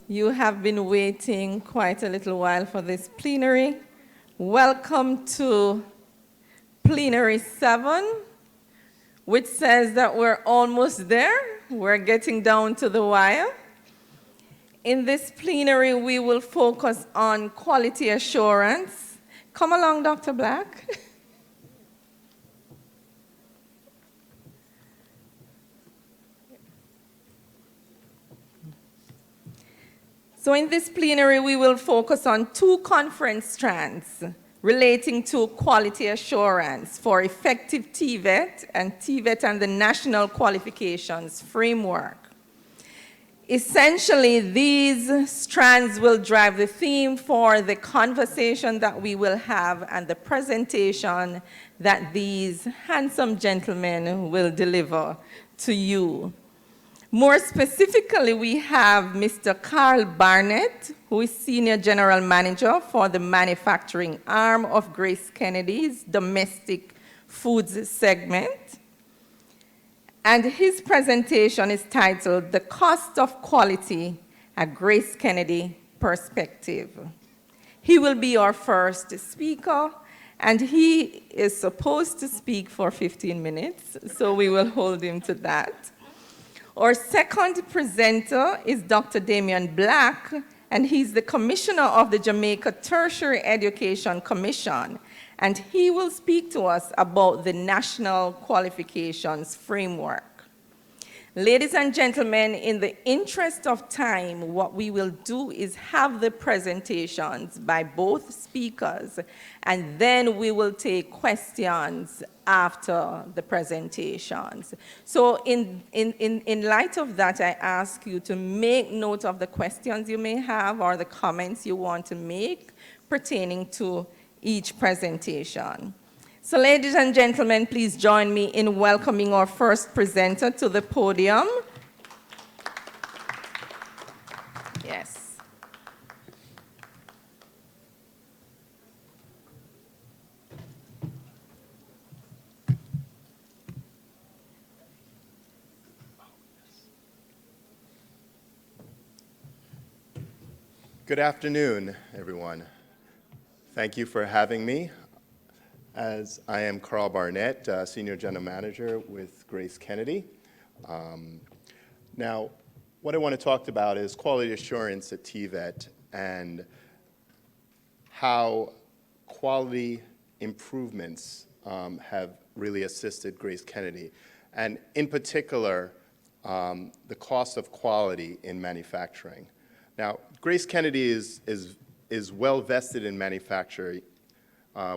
You have been waiting quite a little while for this plenary. Welcome to Plenary 7, which says that we're almost there. We're getting down to the wire. In this plenary, we will focus on quality assurance. Come along, Dr. Black. So in this plenary, we will focus on two conference strands relating to quality assurance for effective TVET and the National Qualifications Framework. Essentially, these strands will drive the theme for the conversation that we will have and the presentation that these handsome gentlemen will deliver to you. More specifically, we have Mr. Carl Barnett, who is Senior General Manager for the manufacturing arm of Grace Kennedy's domestic foods segment. And his presentation is titled, The Cost of Quality, a Grace Kennedy Perspective. He will be our first speaker, and he is supposed to speak for 15 minutes, so we will hold him to that. Our second presenter is Dr. Dameon Black, and he's the Commissioner of the Jamaica Tertiary Education Commission, and he will speak to us about the National Qualifications Framework. Ladies and gentlemen, in the interest of time, what we will do is have the presentations by both speakers, and then we will take questions after the presentations. So in light of that, I ask you to make note of the questions you may have or the comments you want to make pertaining to each presentation. So ladies and gentlemen, please join me in welcoming our first presenter to the podium. Yes. Good afternoon, everyone. Thank you for having me. As I am Carl Barnett, Senior General Manager with Grace Kennedy. Now, what I want to talk about is quality assurance at TVET and how quality improvements have really assisted Grace Kennedy, and in particular, the cost of quality in manufacturing. Now, Grace Kennedy is well vested in manufacturing.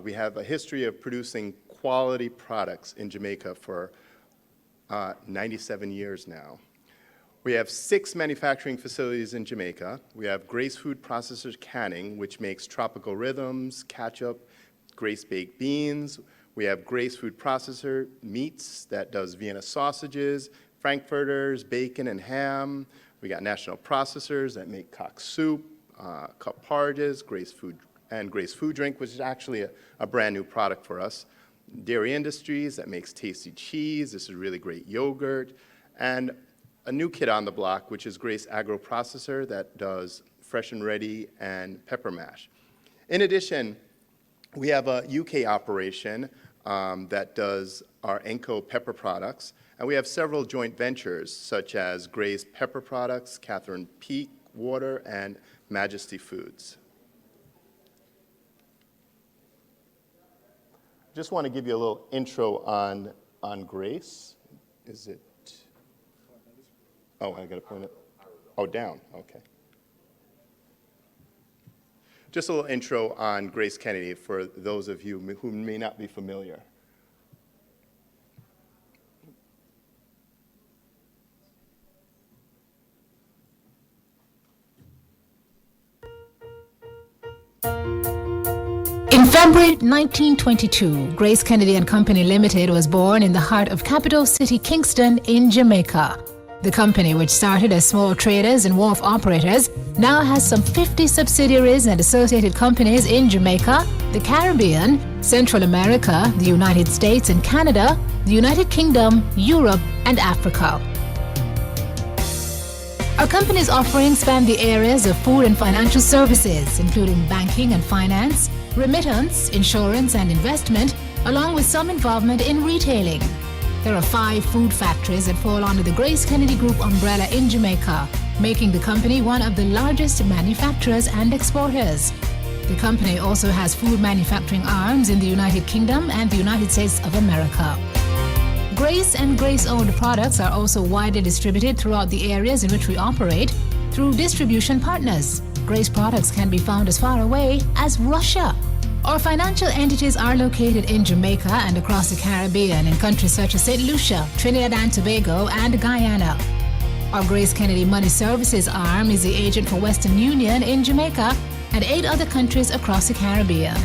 We have a history of producing quality products in Jamaica for 97 years now. We have 6 manufacturing facilities in Jamaica. We have Grace Food Processors Canning, which makes Tropical Rhythms, ketchup, Grace Baked Beans. We have Grace Food Processor Meats that does Vienna sausages, Frankfurters, bacon, and ham. We got National Processors that make cock soup, cup porridges, Grace Food Drink, which is actually a brand new product for us. Dairy Industries that makes tasty cheese. This is really great yogurt. And a new kid on the block, which is Grace Agro Processor that does Fresh and Ready and Pepper Mash. In addition, we have a UK operation that does our Enco pepper products. And we have several joint ventures, such as Grace Pepper Products, Catherine Peak Water, and Majesty Foods. Just want to give you a little intro on Grace. Is it? Oh, I got to point it. Oh, down. Okay. Just a little intro on Grace Kennedy for those of you who may not be familiar. In February 1922, Grace Kennedy and Company Limited was born in the heart of capital city Kingston in Jamaica. The company, which started as small traders and wharf operators, now has some 50 subsidiaries and associated companies in Jamaica, the Caribbean, Central America, the United States and Canada, the United Kingdom, Europe, and Africa. Our company's offerings span the areas of food and financial services, including banking and finance, remittance, insurance and investment, along with some involvement in retailing. There are 5 food factories that fall under the Grace Kennedy Group umbrella in Jamaica, making the company one of the largest manufacturers and exporters. The company also has food manufacturing arms in the United Kingdom and the United States of America. Grace and Grace-owned products are also widely distributed throughout the areas in which we operate through distribution partners. Grace products can be found as far away as Russia. Our financial entities are located in Jamaica and across the Caribbean in countries such as St. Lucia, Trinidad and Tobago, and Guyana. Our Grace Kennedy Money Services arm is the agent for Western Union in Jamaica and 8 other countries across the Caribbean.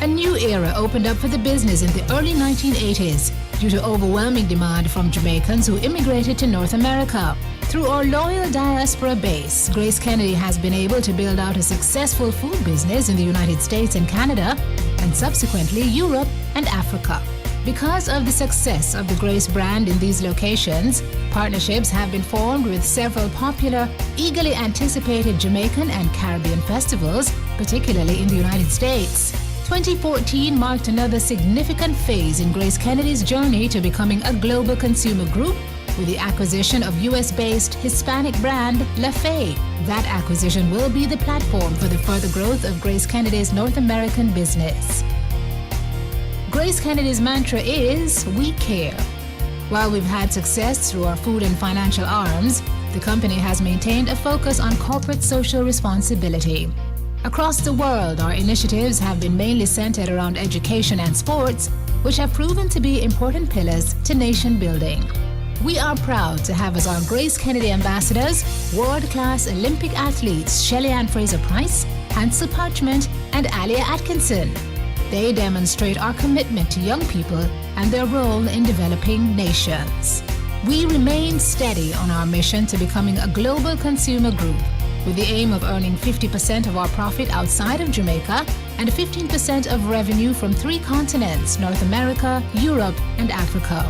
A new era opened up for the business in the early 1980s due to overwhelming demand from Jamaicans who immigrated to North America. Through our loyal diaspora base, Grace Kennedy has been able to build out a successful food business in the United States and Canada, and subsequently Europe and Africa. Because of the success of the Grace brand in these locations, partnerships have been formed with several popular, eagerly anticipated Jamaican and Caribbean festivals, particularly in the United States. 2014 marked another significant phase in Grace Kennedy's journey to becoming a global consumer group with the acquisition of US-based Hispanic brand La Fe. That acquisition will be the platform for the further growth of Grace Kennedy's North American business. Grace Kennedy's mantra is, "We care." While we've had success through our food and financial arms, the company has maintained a focus on corporate social responsibility. Across the world, our initiatives have been mainly centered around education and sports, which have proven to be important pillars to nation building. We are proud to have as our Grace Kennedy ambassadors world-class Olympic athletes Shelly Ann Fraser-Price, Hansel Parchment, and Alia Atkinson. They demonstrate our commitment to young people and their role in developing nations. We remain steady on our mission to becoming a global consumer group, with the aim of earning 50% of our profit outside of Jamaica and 15% of revenue from 3 continents, North America, Europe, and Africa.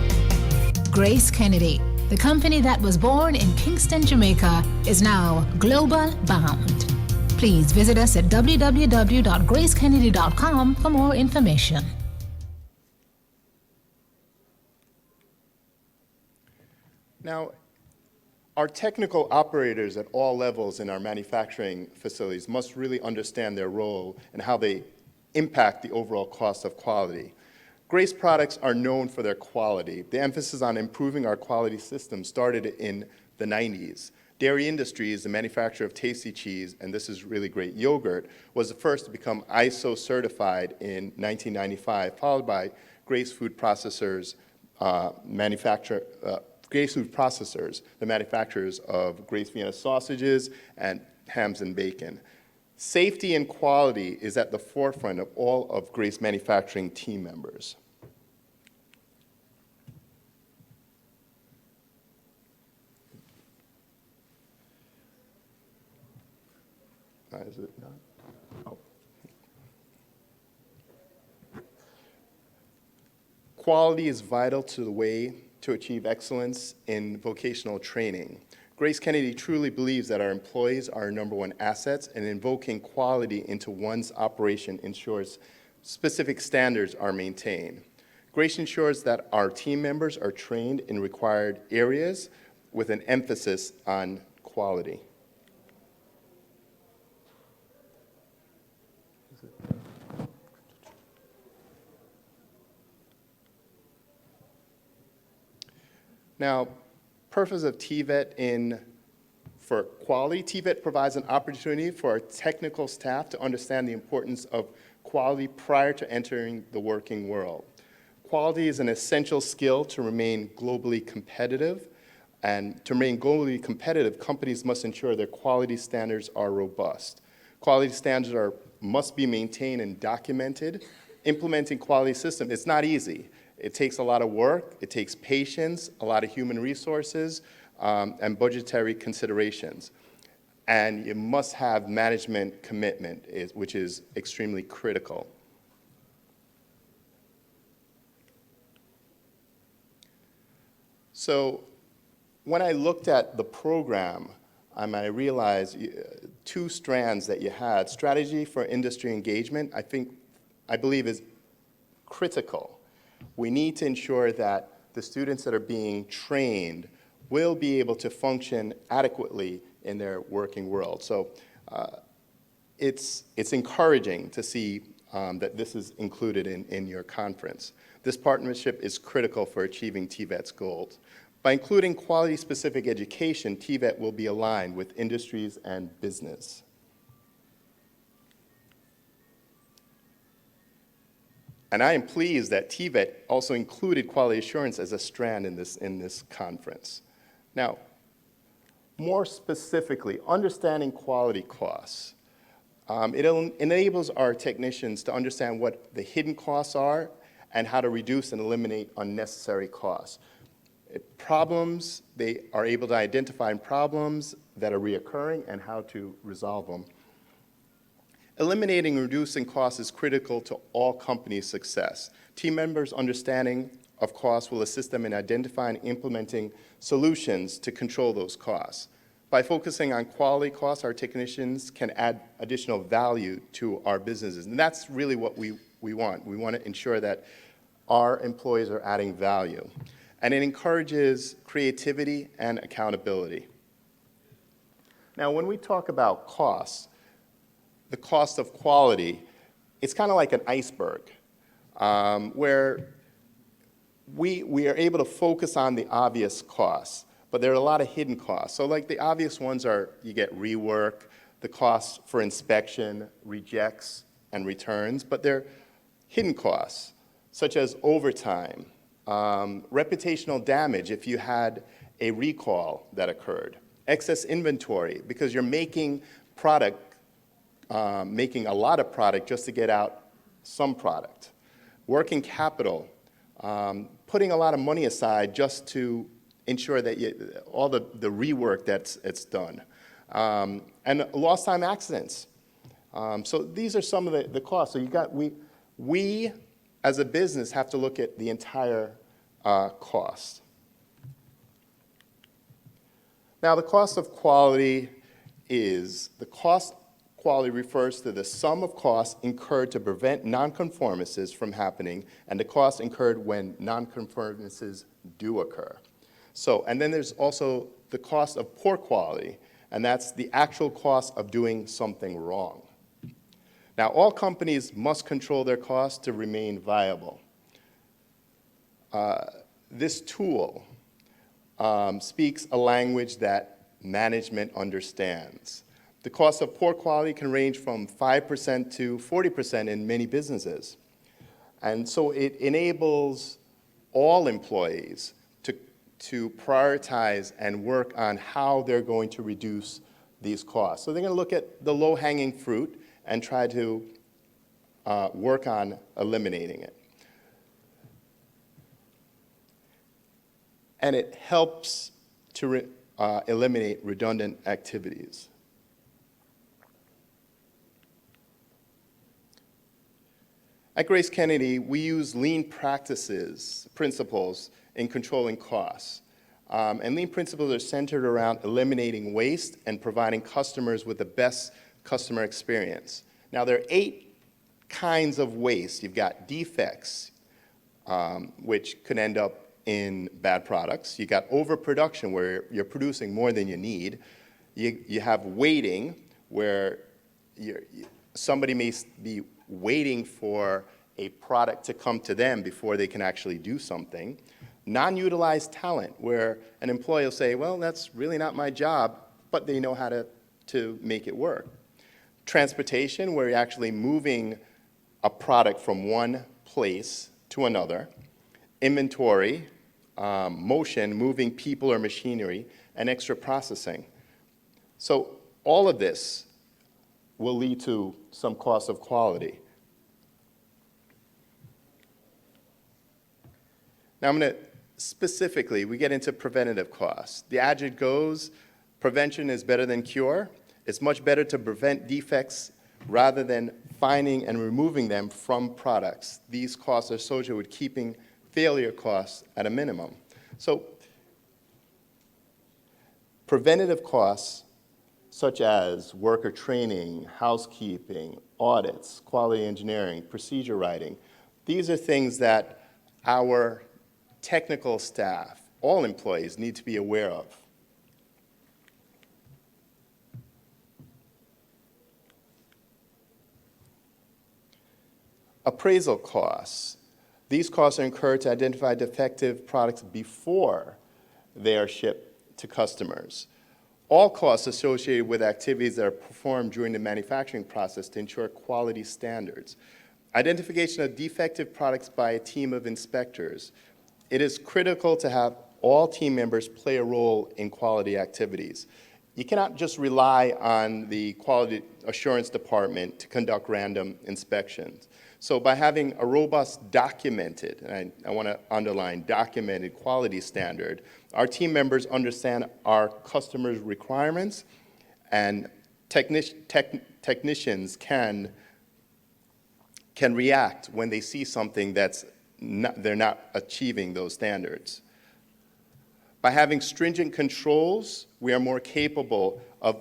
Grace Kennedy, the company that was born in Kingston, Jamaica, is now global bound. Please visit us at www.gracekennedy.com for more information. Now, our technical operators at all levels in our manufacturing facilities must really understand their role and how they impact the overall cost of quality. Grace products are known for their quality. The emphasis on improving our quality system started in the 90s. Dairy Industries, the manufacturer of Tasty Cheese, and this is really great yogurt, was the first to become ISO certified in 1995, followed by Grace Food Processors, Grace Food Processors, the manufacturers of Grace Vienna sausages and hams and bacon. Safety and quality is at the forefront of all of Grace manufacturing team members. Is it not? Oh. Quality is vital to the way to achieve excellence in vocational training. Grace Kennedy truly believes that our employees are our #1 assets, and invoking quality into one's operation ensures specific standards are maintained. Grace ensures that our team members are trained in required areas with an emphasis on quality. Now, purpose of TVET for quality. TVET provides an opportunity for our technical staff to understand the importance of quality prior to entering the working world. Quality is an essential skill to remain globally competitive, and to remain globally competitive, companies must ensure their quality standards are robust. Quality standards must be maintained and documented. Implementing quality system, it's not easy. It takes a lot of work, it takes patience, a lot of human resources, and budgetary considerations. And you must have management commitment, which is extremely critical. So when I looked at the program, I realized two strands that you had. Strategy for industry engagement, I believe is critical. We need to ensure that the students that are being trained will be able to function adequately in their working world. So it's encouraging to see that this is included in your conference. This partnership is critical for achieving TVET's goals. By including quality-specific education, TVET will be aligned with industries and business. And I am pleased that TVET also included quality assurance as a strand in this conference. Now, more specifically, understanding quality costs. It enables our technicians to understand what the hidden costs are and how to reduce and eliminate unnecessary costs. Problems, they are able to identify problems that are reoccurring and how to resolve them. Eliminating and reducing costs is critical to all companies' success. Team members' understanding of costs will assist them in identifying and implementing solutions to control those costs. By focusing on quality costs, our technicians can add additional value to our businesses. And that's really what we want. We want to ensure that our employees are adding value. And it encourages creativity and accountability. Now, when we talk about costs, the cost of quality, it's kind of like an iceberg, where we are able to focus on the obvious costs, but there are a lot of hidden costs. So like the obvious ones are you get rework, the costs for inspection, rejects, and returns, but there are hidden costs, such as overtime, reputational damage if you had a recall that occurred, excess inventory because you're making making a lot of product just to get out some product, working capital, putting a lot of money aside just to ensure that all the rework it's done, and lost time accidents. So these are some of the costs. So we as a business have to look at the entire cost. Now, the cost of quality quality refers to the sum of costs incurred to prevent nonconformances from happening and the costs incurred when nonconformances do occur. So, and then there's also the cost of poor quality, and that's the actual cost of doing something wrong. Now, all companies must control their costs to remain viable. This tool speaks a language that management understands. The cost of poor quality can range from 5% to 40% in many businesses. And so it enables all employees to prioritize and work on how they're going to reduce these costs. So they're going to look at the low-hanging fruit and try to work on eliminating it. And it helps to eliminate redundant activities. At Grace Kennedy, we use lean principles in controlling costs. And lean principles are centered around eliminating waste and providing customers with the best customer experience. Now, there are 8 kinds of waste. You've got defects, which could end up in bad products. You got overproduction, where you're producing more than you need. You have waiting, where somebody may be waiting for a product to come to them before they can actually do something. Non-utilized talent, where an employee will say, well, that's really not my job, but they know how to make it work. Transportation, where you're actually moving a product from one place to another. Inventory, motion, moving people or machinery, and extra processing. So all of this will lead to some cost of quality. Now I'm going to specifically, we get into preventative costs. The adage goes, prevention is better than cure. It's much better to prevent defects rather than finding and removing them from products. These costs are associated with keeping failure costs at a minimum. So preventative costs such as worker training, housekeeping, audits, quality engineering, procedure writing. These are things that our technical staff, all employees, need to be aware of. Appraisal costs. These costs are incurred to identify defective products before they are shipped to customers. All costs associated with activities that are performed during the manufacturing process to ensure quality standards. Identification of defective products by a team of inspectors. It is critical to have all team members play a role in quality activities. You cannot just rely on the quality assurance department to conduct random inspections. So by having a robust documented, and I want to underline documented quality standard, our team members understand our customers' requirements, and technicians can react when they see something they're not achieving those standards. By having stringent controls, we are more capable of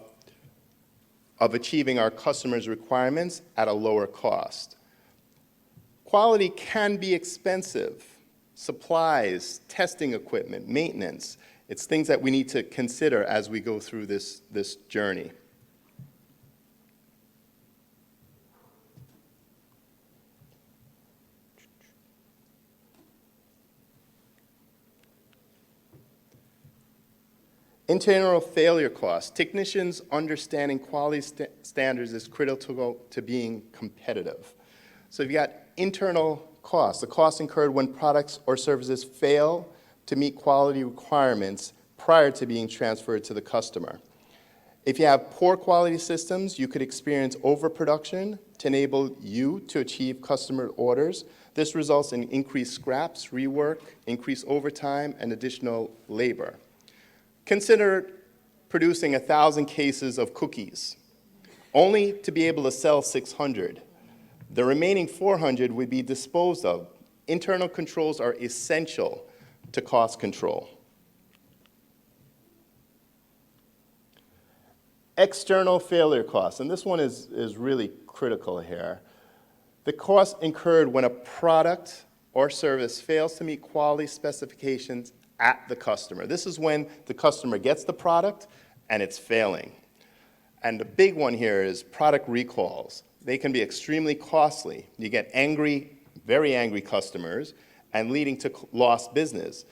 achieving our customers' requirements at a lower cost. Quality can be expensive. Supplies, testing equipment, maintenance. It's things that we need to consider as we go through this journey. Internal failure costs. Technicians understanding quality standards is critical to being competitive. So you've got internal costs, the costs incurred when products or services fail to meet quality requirements prior to being transferred to the customer. If you have poor quality systems, you could experience overproduction to enable you to achieve customer orders. This results in increased scraps, rework, increased overtime, and additional labor. Consider producing 1,000 cases of cookies, only to be able to sell 600. The remaining 400 would be disposed of. Internal controls are essential to cost control. External failure costs, and this one is really critical here. The costs incurred when a product or service fails to meet quality specifications at the customer. This is when the customer gets the product and it's failing. And the big one here is product recalls. They can be extremely costly. You get angry, very angry customers, and leading to lost business.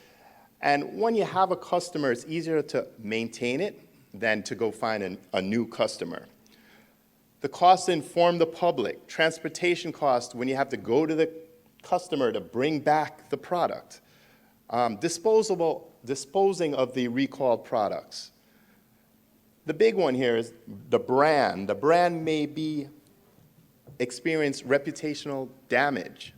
And when you have a customer, it's easier to maintain it than to go find a new customer. The costs to inform the public, transportation costs when you have to go to the customer to bring back the product, disposing of the recalled products. The big one here is the brand. The brand may experience reputational damage.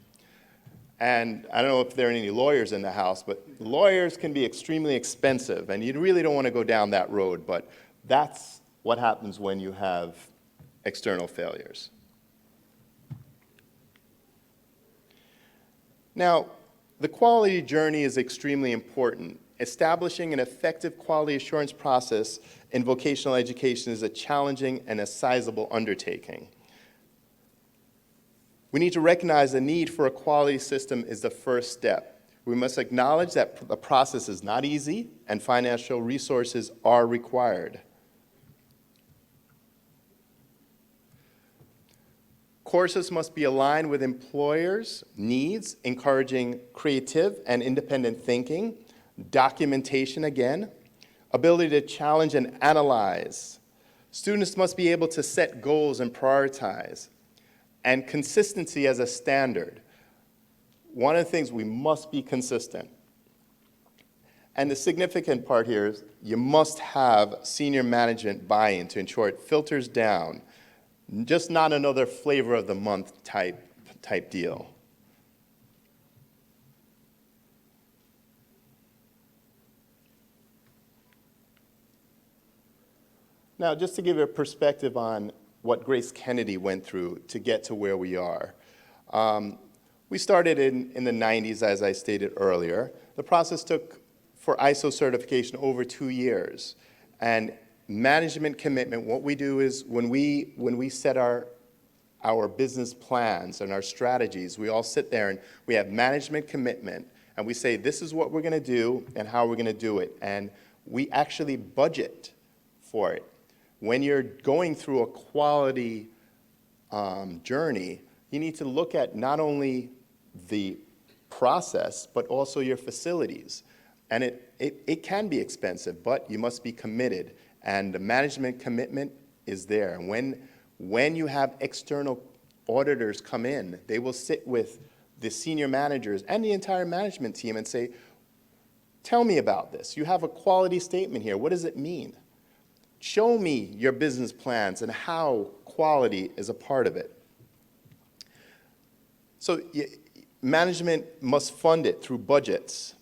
And I don't know if there are any lawyers in the house, but lawyers can be extremely expensive, and you really don't want to go down that road, but that's what happens when you have external failures. Now, the quality journey is extremely important. Establishing an effective quality assurance process in vocational education is a challenging and a sizable undertaking. We need to recognize the need for a quality system is the first step. We must acknowledge that the process is not easy and financial resources are required. Courses must be aligned with employers' needs, encouraging creative and independent thinking, documentation again, ability to challenge and analyze. Students must be able to set goals and prioritize, and consistency as a standard. One of the things, we must be consistent. And the significant part here is you must have senior management buy-in to ensure it filters down, just not another flavor of the month type deal. Now, just to give you a perspective on what Grace Kennedy went through to get to where we are. We started in the 90s, as I stated earlier. The process took, for ISO certification, over 2 years. And management commitment, what we do is when we set our business plans and our strategies, we all sit there and we have management commitment, and we say, this is what we're going to do and how we're going to do it. And we actually budget for it. When you're going through a quality journey, you need to look at not only the process, but also your facilities. And it can be expensive, but you must be committed. And the management commitment is there. And when you have external auditors come in, they will sit with the senior managers and the entire management team and say, tell me about this. You have a quality statement here. What does it mean? Show me your business plans and how quality is a part of it. So management must fund it through budgets.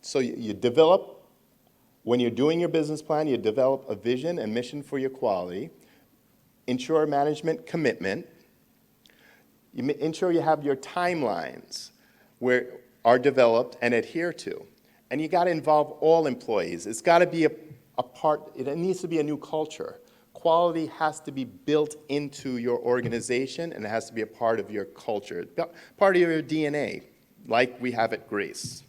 So you develop, when you're doing your business plan, you develop a vision and mission for your quality, ensure management commitment, you ensure you have your timelines where are developed and adhere to. And you got to involve all employees. It's got to be a part, it needs to be a new culture. Quality has to be built into your organization, and it has to be a part of your culture, part of your DNA, like we have at Grace.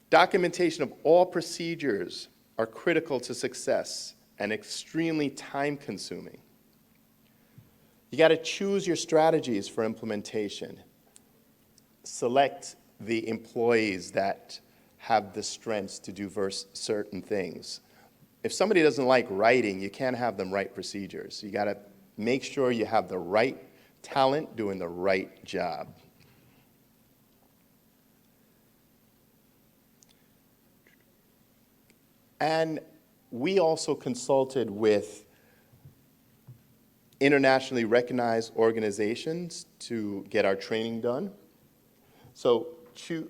Documentation of all procedures are critical to success and extremely time-consuming. You got to choose your strategies for implementation. Select the employees that have the strengths to do certain things. If somebody doesn't like writing, you can't have them write procedures. You got to make sure you have the right talent doing the right job. And we also consulted with internationally recognized organizations to get our training done. So you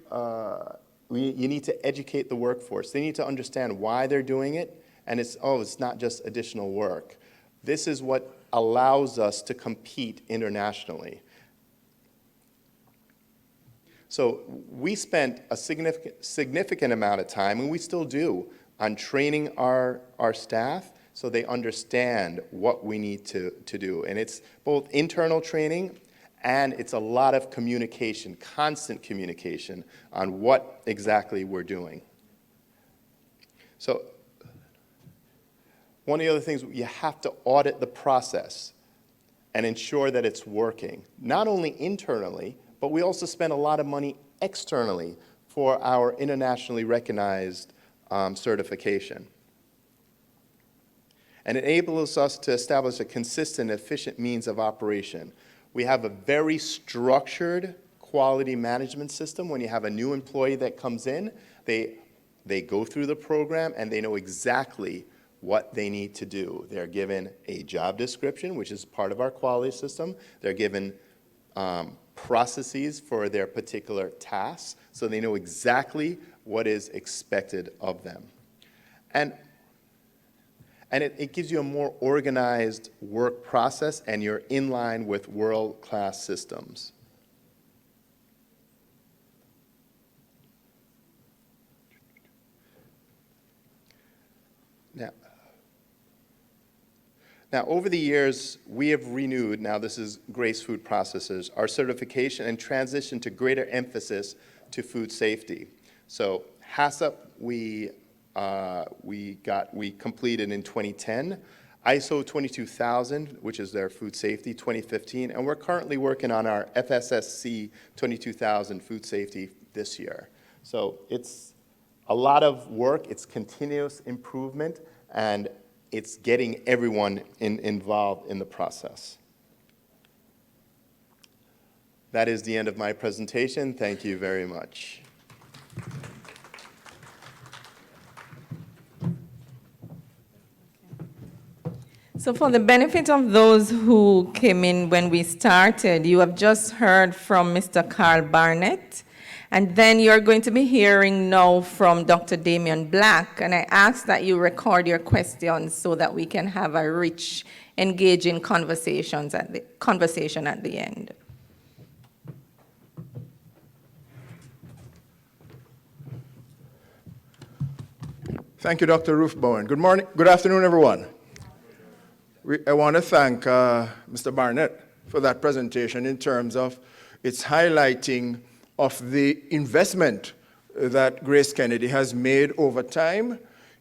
need to educate the workforce. They need to understand why they're doing it, and it's not just additional work. This is what allows us to compete internationally. So we spent a significant amount of time, and we still do, on training our staff so they understand what we need to do. And it's both internal training and it's a lot of communication, constant communication on what exactly we're doing. So one of the other things, you have to audit the process and ensure that it's working, not only internally, but we also spend a lot of money externally for our internationally recognized certification. And it enables us to establish a consistent, efficient means of operation. We have a very structured quality management system. When you have a new employee that comes in, they go through the program and they know exactly what they need to do. They're given a job description, which is part of our quality system. They're given processes for their particular tasks, so they know exactly what is expected of them. And it gives you a more organized work process, and you're in line with world-class systems. Now, over the years, we have renewed, now this is Grace Food Processors, our certification and transition to greater emphasis to food safety. So HACCP, we completed in 2010, ISO 22000, which is their food safety, 2015, and we're currently working on our FSSC 22000 food safety this year. So it's a lot of work, it's continuous improvement, and it's getting everyone involved in the process. That is the end of my presentation. Thank you very much. So for the benefit of those who came in when we started, you have just heard from Mr. Carl Barnett, and then you're going to be hearing now from Dr. Dameon Black, and I ask that you record your questions so that we can have a rich, engaging conversation at the end. Thank you, Dr. Ruth Bowen. Good morning, good afternoon, everyone. I want to thank Mr. Barnett for that presentation in terms of its highlighting of the investment that Grace Kennedy has made over time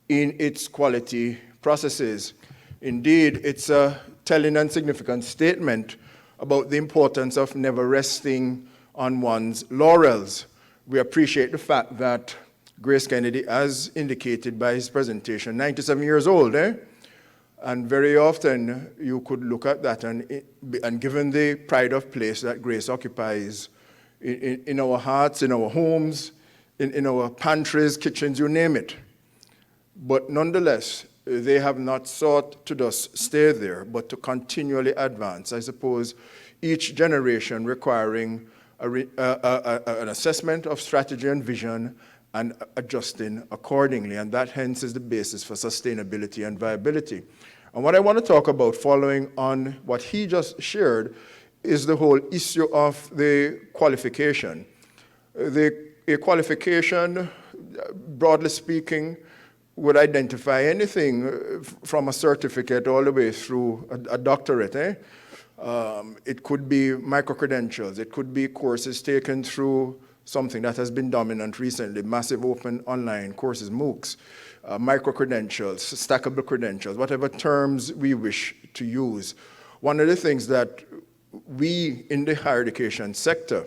in its quality processes. Indeed, it's a telling and significant statement about the importance of never resting on one's laurels. We appreciate the fact that Grace Kennedy, as indicated by his presentation, 97 years old, And very often you could look at that and given the pride of place that Grace occupies in our hearts, in our homes, in our pantries, kitchens, you name it. But nonetheless, they have not sought to just stay there, but to continually advance. I suppose each generation requiring an assessment of strategy and vision and adjusting accordingly, and that hence is the basis for sustainability and viability. And what I want to talk about, following on what he just shared, is the whole issue of the qualification. A qualification, broadly speaking, would identify anything from a certificate all the way through a doctorate. It could be micro-credentials. It could be courses taken through something that has been dominant recently, massive open online courses, MOOCs, micro-credentials, stackable credentials, whatever terms we wish to use. One of the things that we in the higher education sector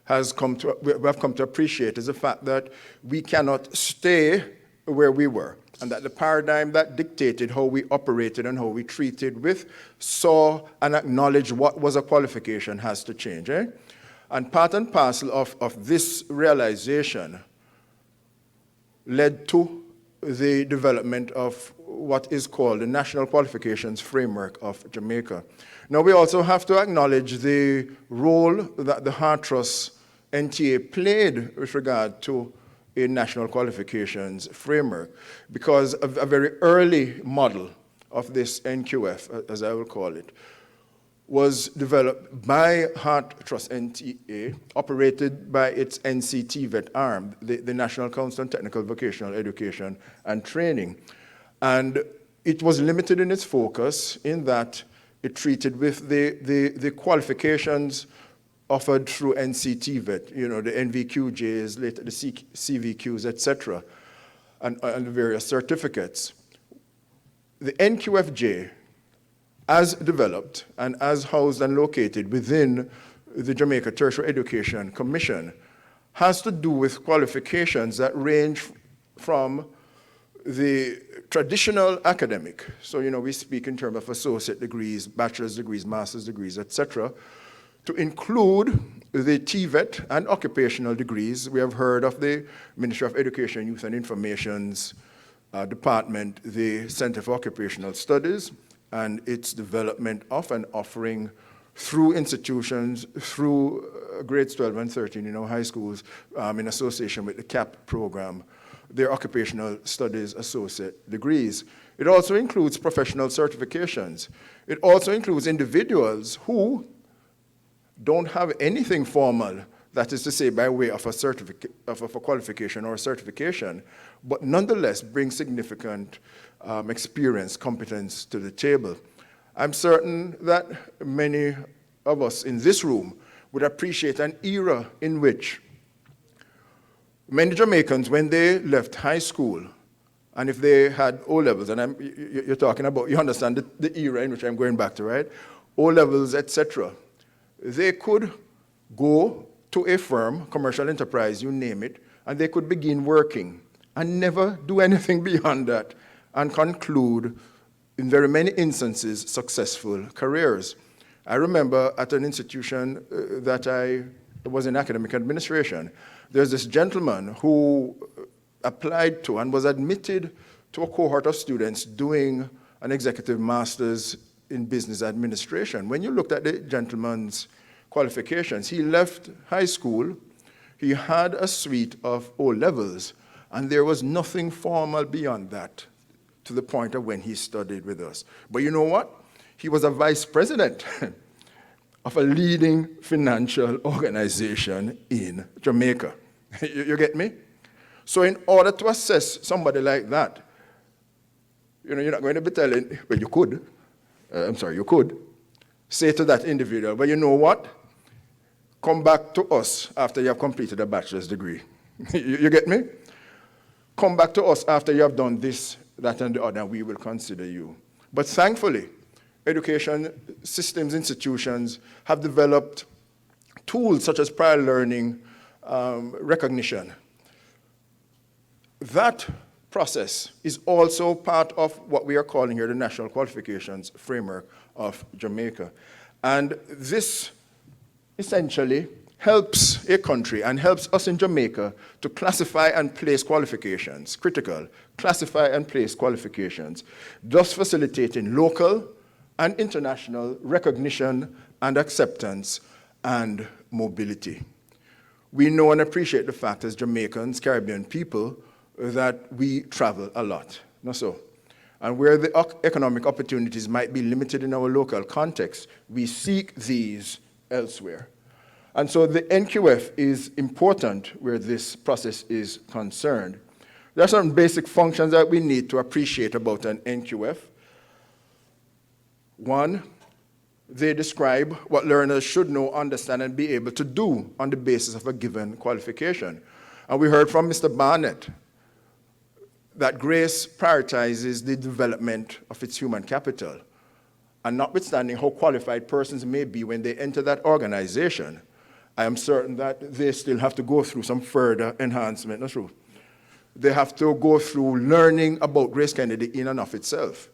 we have come to appreciate is the fact that we cannot stay where we were, and that the paradigm that dictated how we operated and how we treated with, saw, and acknowledged what was a qualification has to change. And part and parcel of this realization led to the development of what is called the National Qualifications Framework of Jamaica. Now, we also have to acknowledge the role that the Hartrust NTA played with regard to a National Qualifications Framework, because a very early model of this NQF, as I will call it, was developed by Hartrust NTA, operated by its TVET arm, the National Council on Technical Vocational Education and Training. And it was limited in its focus in that it treated with the qualifications offered through TVET, the NVQJs, later the CVQs, etc., and the various certificates. The NQFJ, as developed and as housed and located within the Jamaica Tertiary Education Commission, has to do with qualifications that range from the traditional academic, so we speak in terms of associate degrees, bachelor's degrees, master's degrees, etc., to include the TVET and occupational degrees. We have heard of the Ministry of Education, Youth and Information's department, the Center for Occupational Studies, and its development of and offering through institutions, through grades 12 and 13 in our high schools, in association with the CAP program, their occupational studies associate degrees. It also includes professional certifications. It also includes individuals who don't have anything formal, that is to say by way of a certificate, of a qualification or a certification, but nonetheless bring significant experience, competence to the table. I'm certain that many of us in this room would appreciate an era in which many Jamaicans, when they left high school, and if they had O-levels, and you're talking about, you understand the era in which I'm going back to, right? O-levels, etc., they could go to a firm, commercial enterprise, you name it, and they could begin working and never do anything beyond that and conclude, in very many instances, successful careers. I remember at an institution that I was in academic administration, there's this gentleman who applied to and was admitted to a cohort of students doing an executive master's in business administration. When you looked at the gentleman's qualifications, he left high school, he had a suite of O-levels, and there was nothing formal beyond that to the point of when he studied with us. But you know what? He was a vice president of a leading financial organization in Jamaica. You get me? So in order to assess somebody like that, you're not going to be telling, well, you could, you could say to that individual, but you know what? Come back to us after you have completed a bachelor's degree. You get me? Come back to us after you have done this, that, and the other, and we will consider you. But thankfully, education systems, institutions have developed tools such as prior learning recognition. That process is also part of what we are calling here the National Qualifications Framework of Jamaica. And this essentially helps a country and helps us in Jamaica to classify and place qualifications, critical, classify and place qualifications, thus facilitating local and international recognition and acceptance and mobility. We know and appreciate the fact as Jamaicans, Caribbean people, that we travel a lot, not so? And where the economic opportunities might be limited in our local context, we seek these elsewhere. And so the NQF is important where this process is concerned. There are some basic functions that we need to appreciate about an NQF. One, they describe what learners should know, understand, and be able to do on the basis of a given qualification. And we heard from Mr. Barnett that GRACE prioritizes the development of its human capital. And notwithstanding how qualified persons may be when they enter that organization, I am certain that they still have to go through some further enhancement. That's true. They have to go through learning about Grace Kennedy in and of itself,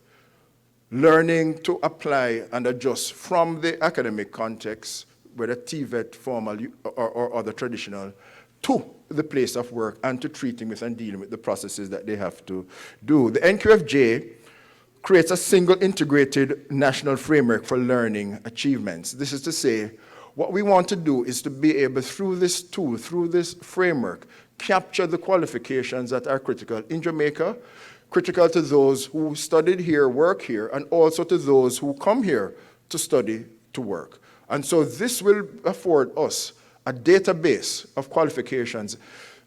learning to apply and adjust from the academic context, whether TVET, formal or other traditional, to the place of work and to treating with and dealing with the processes that they have to do. The NQFJ creates a single integrated national framework for learning achievements. This is to say, what we want to do is to be able, through this tool, through this framework, capture the qualifications that are critical in Jamaica, critical to those who studied here, work here, and also to those who come here to study, to work. And so this will afford us a database of qualifications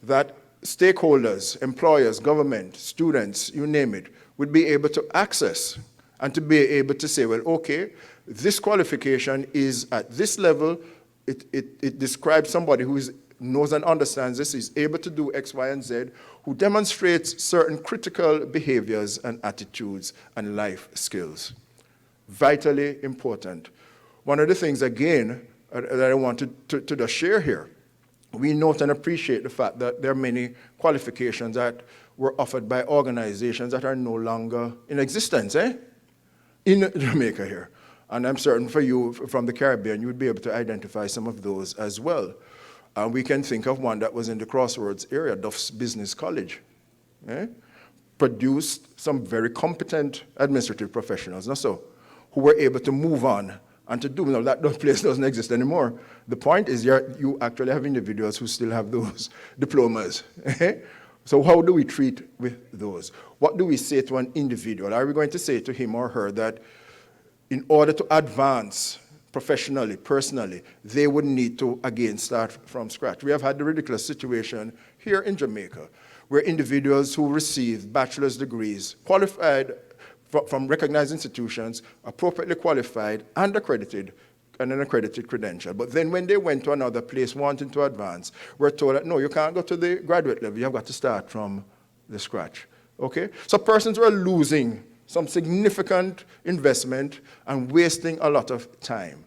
that stakeholders, employers, government, students, you name it, would be able to access and to be able to say, well, okay, this qualification is at this level, it describes somebody who knows and understands this, is able to do X, Y, and Z, who demonstrates certain critical behaviors and attitudes and life skills. Vitally important. One of the things, again, that I wanted to just share here, we note and appreciate the fact that there are many qualifications that were offered by organizations that are no longer in existence, in Jamaica here. And I'm certain for you from the Caribbean, you would be able to identify some of those as well. We can think of one that was in the Crossroads area, Duff's Business College. Produced some very competent administrative professionals, not so, who were able to move on and to do. Now, that place doesn't exist anymore. The point is you actually have individuals who still have those diplomas. So how do we treat with those? What do we say to an individual? Are we going to say to him or her that in order to advance professionally, personally, they would need to, again, start from scratch? We have had the ridiculous situation here in Jamaica where individuals who receive bachelor's degrees, qualified from recognized institutions, appropriately qualified and accredited, and an accredited credential. But then when they went to another place wanting to advance, we're told that, no, you can't go to the graduate level. You have got to start from the scratch. Okay? So persons were losing some significant investment and wasting a lot of time.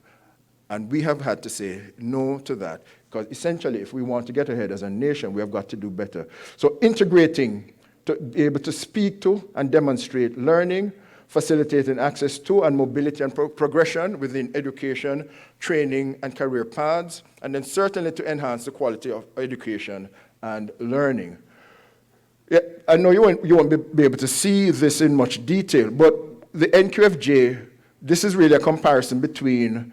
And we have had to say no to that, because essentially if we want to get ahead as a nation, we have got to do better. So integrating, to be able to speak to and demonstrate learning, facilitating access to and mobility and progression within education, training, and career paths, and then certainly to enhance the quality of education and learning. Yeah, I know you won't be able to see this in much detail, but the NQFJ, this is really a comparison between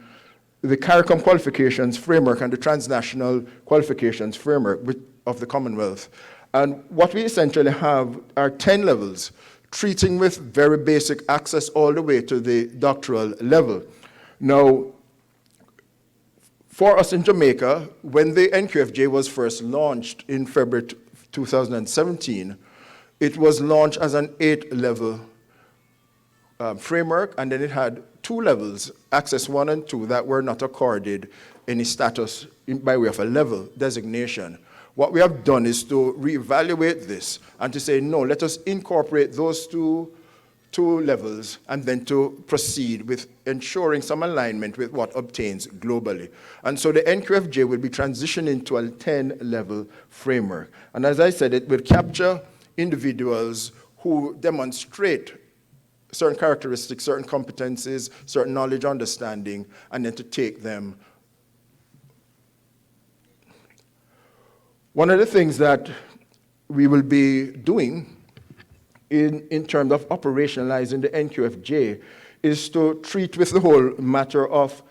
the CARICOM qualifications framework and the transnational qualifications framework of the Commonwealth. And what we essentially have are 10 levels, treating with very basic access all the way to the doctoral level. Now, for us in Jamaica, when the NQFJ was first launched in February 2017, it was launched as an 8-level framework, and then it had 2 levels, Access 1 and 2, that were not accorded any status by way of a level designation. What we have done is to reevaluate this and to say, no, let us incorporate those two levels and then to proceed with ensuring some alignment with what obtains globally. And so the NQFJ will be transitioning to a 10-level framework. And as I said, it will capture individuals who demonstrate certain characteristics, certain competencies, certain knowledge, understanding, and then to take them. One of the things that we will be doing in terms of operationalizing the NQFJ is to treat with the whole matter of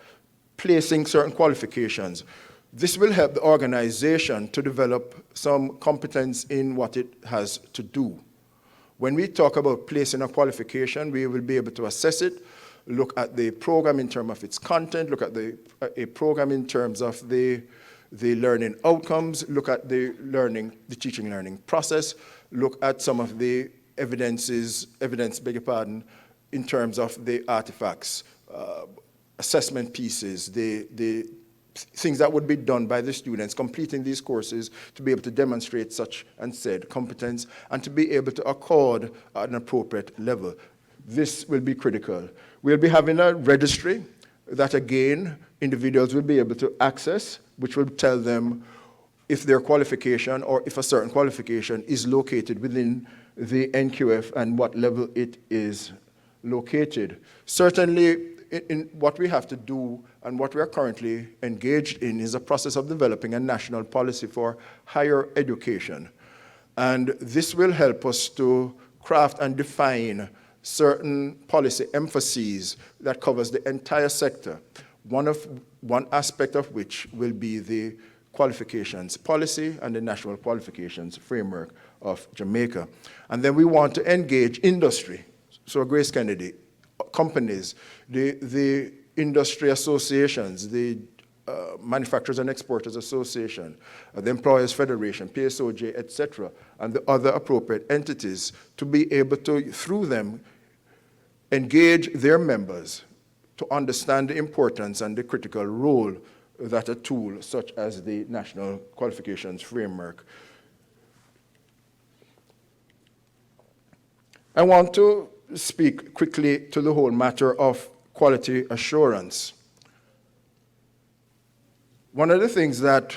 placing certain qualifications. This will help the organization to develop some competence in what it has to do. When we talk about placing a qualification, we will be able to assess it, look at the program in terms of its content, look at a program in terms of the learning outcomes, look at the teaching learning process, look at some of the evidence, beg your pardon, in terms of the artifacts, assessment pieces, the things that would be done by the students completing these courses to be able to demonstrate such and said competence and to be able to accord at an appropriate level. This will be critical. We'll be having a registry that, again, individuals will be able to access, which will tell them if their qualification or if a certain qualification is located within the NQF and what level it is located. Certainly, in what we have to do and what we are currently engaged in is a process of developing a national policy for higher education. And this will help us to craft and define certain policy emphases that covers the entire sector, one aspect of which will be the qualifications policy and the national qualifications framework of Jamaica. And then we want to engage industry. So Grace Kennedy, companies, the industry associations, the Manufacturers and Exporters Association, the Employers Federation, PSOJ, etc., and the other appropriate entities to be able to, through them, engage their members to understand the importance and the critical role that a tool such as the National Qualifications Framework. I want to speak quickly to the whole matter of quality assurance. One of the things that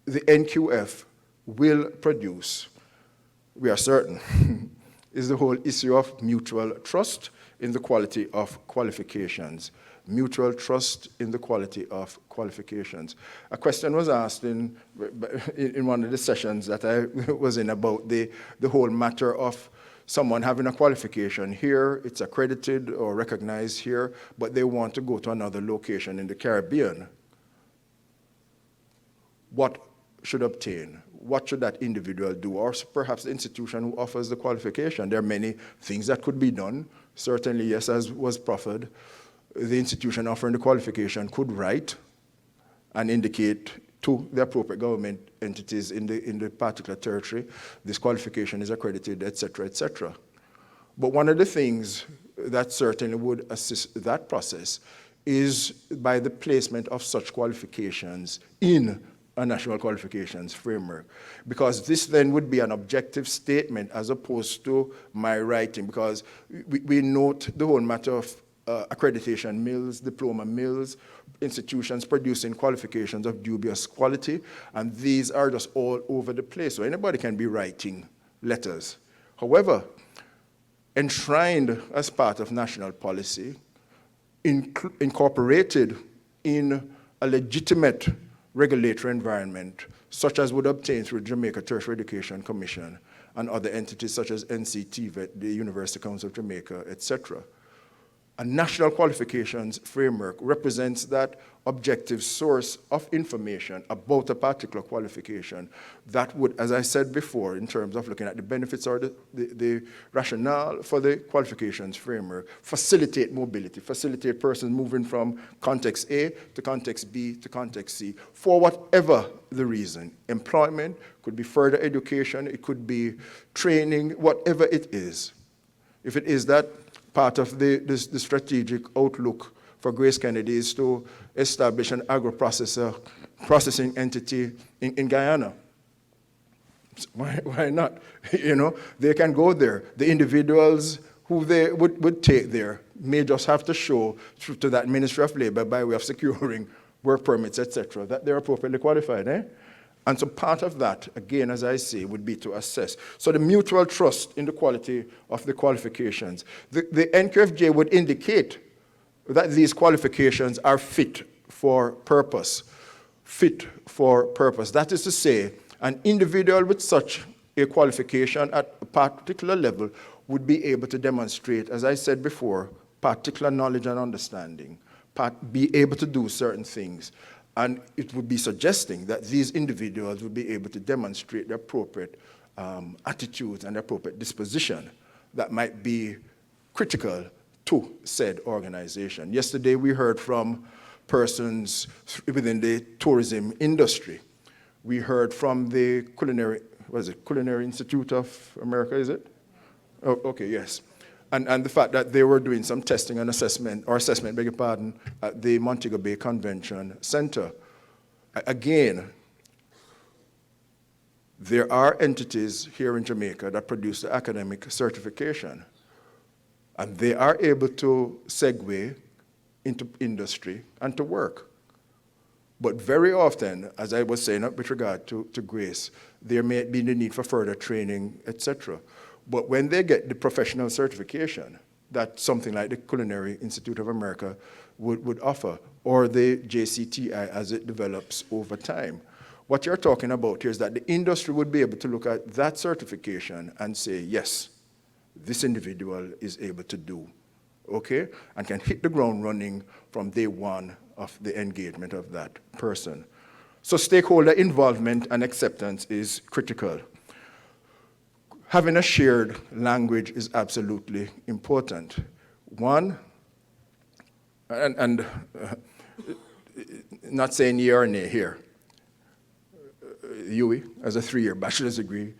the NQF will produce, we are certain, is the whole issue of mutual trust in the quality of qualifications. Mutual trust in the quality of qualifications. A question was asked in one of the sessions that I was in about the whole matter of someone having a qualification here, it's accredited or recognized here, but they want to go to another location in the Caribbean. What should obtain? What should that individual do? Or perhaps the institution who offers the qualification. There are many things that could be done. Certainly, yes, as was proffered, the institution offering the qualification could write and indicate to the appropriate government entities in the particular territory, this qualification is accredited, etc., etc. But one of the things that certainly would assist that process is by the placement of such qualifications in a national qualifications framework, because this then would be an objective statement as opposed to my writing, because we note the whole matter of accreditation mills, diploma mills, institutions producing qualifications of dubious quality, and these are just all over the place. So anybody can be writing letters. However, enshrined as part of national policy, incorporated in a legitimate regulatory environment, such as would obtain through Jamaica Tertiary Education Commission and other entities such as TVET, the University Council of Jamaica, etc. A national qualifications framework represents that objective source of information about a particular qualification that would, as I said before, in terms of looking at the benefits or the rationale for the qualifications framework, facilitate mobility, facilitate persons moving from context A to context B to context C for whatever the reason. Employment, could be further education, it could be training, whatever it is. If it is that part of the strategic outlook for Grace Kennedy is to establish an agro-processing entity in Guyana. Why not? They can go there. The individuals who they would take there may just have to show to that Ministry of Labor by way of securing work permits, etc., that they're appropriately qualified. And so part of that, again, as I say, would be to assess. So the mutual trust in the quality of the qualifications. The NQFJ would indicate that these qualifications are fit for purpose. Fit for purpose. That is to say, an individual with such a qualification at a particular level would be able to demonstrate, as I said before, particular knowledge and understanding, be able to do certain things. And it would be suggesting that these individuals would be able to demonstrate the appropriate attitudes and the appropriate disposition that might be critical to said organization. Yesterday, we heard from persons within the tourism industry. We heard from the Culinary Institute of America, is it? Oh, okay, yes. And the fact that they were doing some testing and assessment, beg your pardon, at the Montego Bay Convention Center. Again, there are entities here in Jamaica that produce the academic certification, and they are able to segue into industry and to work. But very often, as I was saying with regard to Grace, there may be the need for further training, etc. But when they get the professional certification that something like the Culinary Institute of America would offer, or the JCTI as it develops over time, what you're talking about here is that the industry would be able to look at that certification and say, yes, this individual is able to do, okay? And can hit the ground running from day one of the engagement of that person. So stakeholder involvement and acceptance is critical. Having a shared language is absolutely important. One, and not saying yea or nay here, UWI has a 3-year bachelor's degree,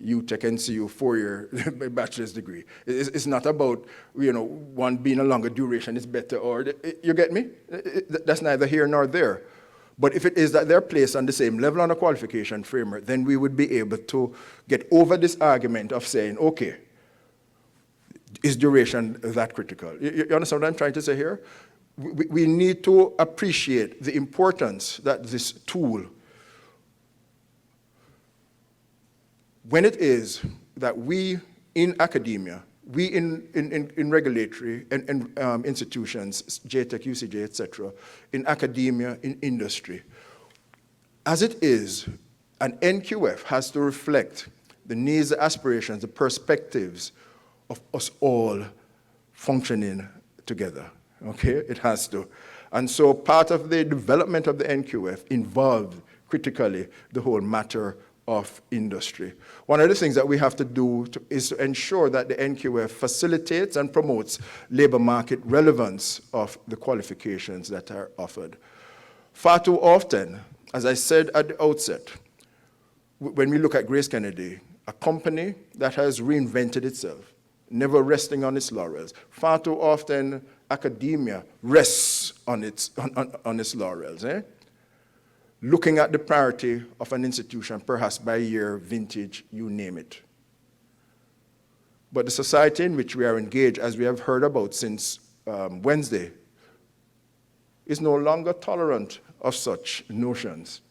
UTEC NCU 4-year bachelor's degree. It's not about, one being a longer duration is better, or, you get me? That's neither here nor there. But if it is that they're placed on the same level on a qualification framework, then we would be able to get over this argument of saying, okay, is duration that critical? You understand what I'm trying to say here? We need to appreciate the importance that this tool, when it is that we in academia, we in regulatory and institutions, JTEC, UCJ, etc., in academia, in industry, as it is, an NQF has to reflect the needs, the aspirations, the perspectives of us all functioning together, okay? It has to. And so part of the development of the NQF involved critically the whole matter of industry. One of the things that we have to do is to ensure that the NQF facilitates and promotes labor market relevance of the qualifications that are offered. Far too often, as I said at the outset, when we look at Grace Kennedy, a company that has reinvented itself, never resting on its laurels. Far too often, academia rests on its laurels, looking at the priority of an institution, perhaps by year, vintage, you name it. But the society in which we are engaged, as we have heard about since Wednesday, is no longer tolerant of such notions.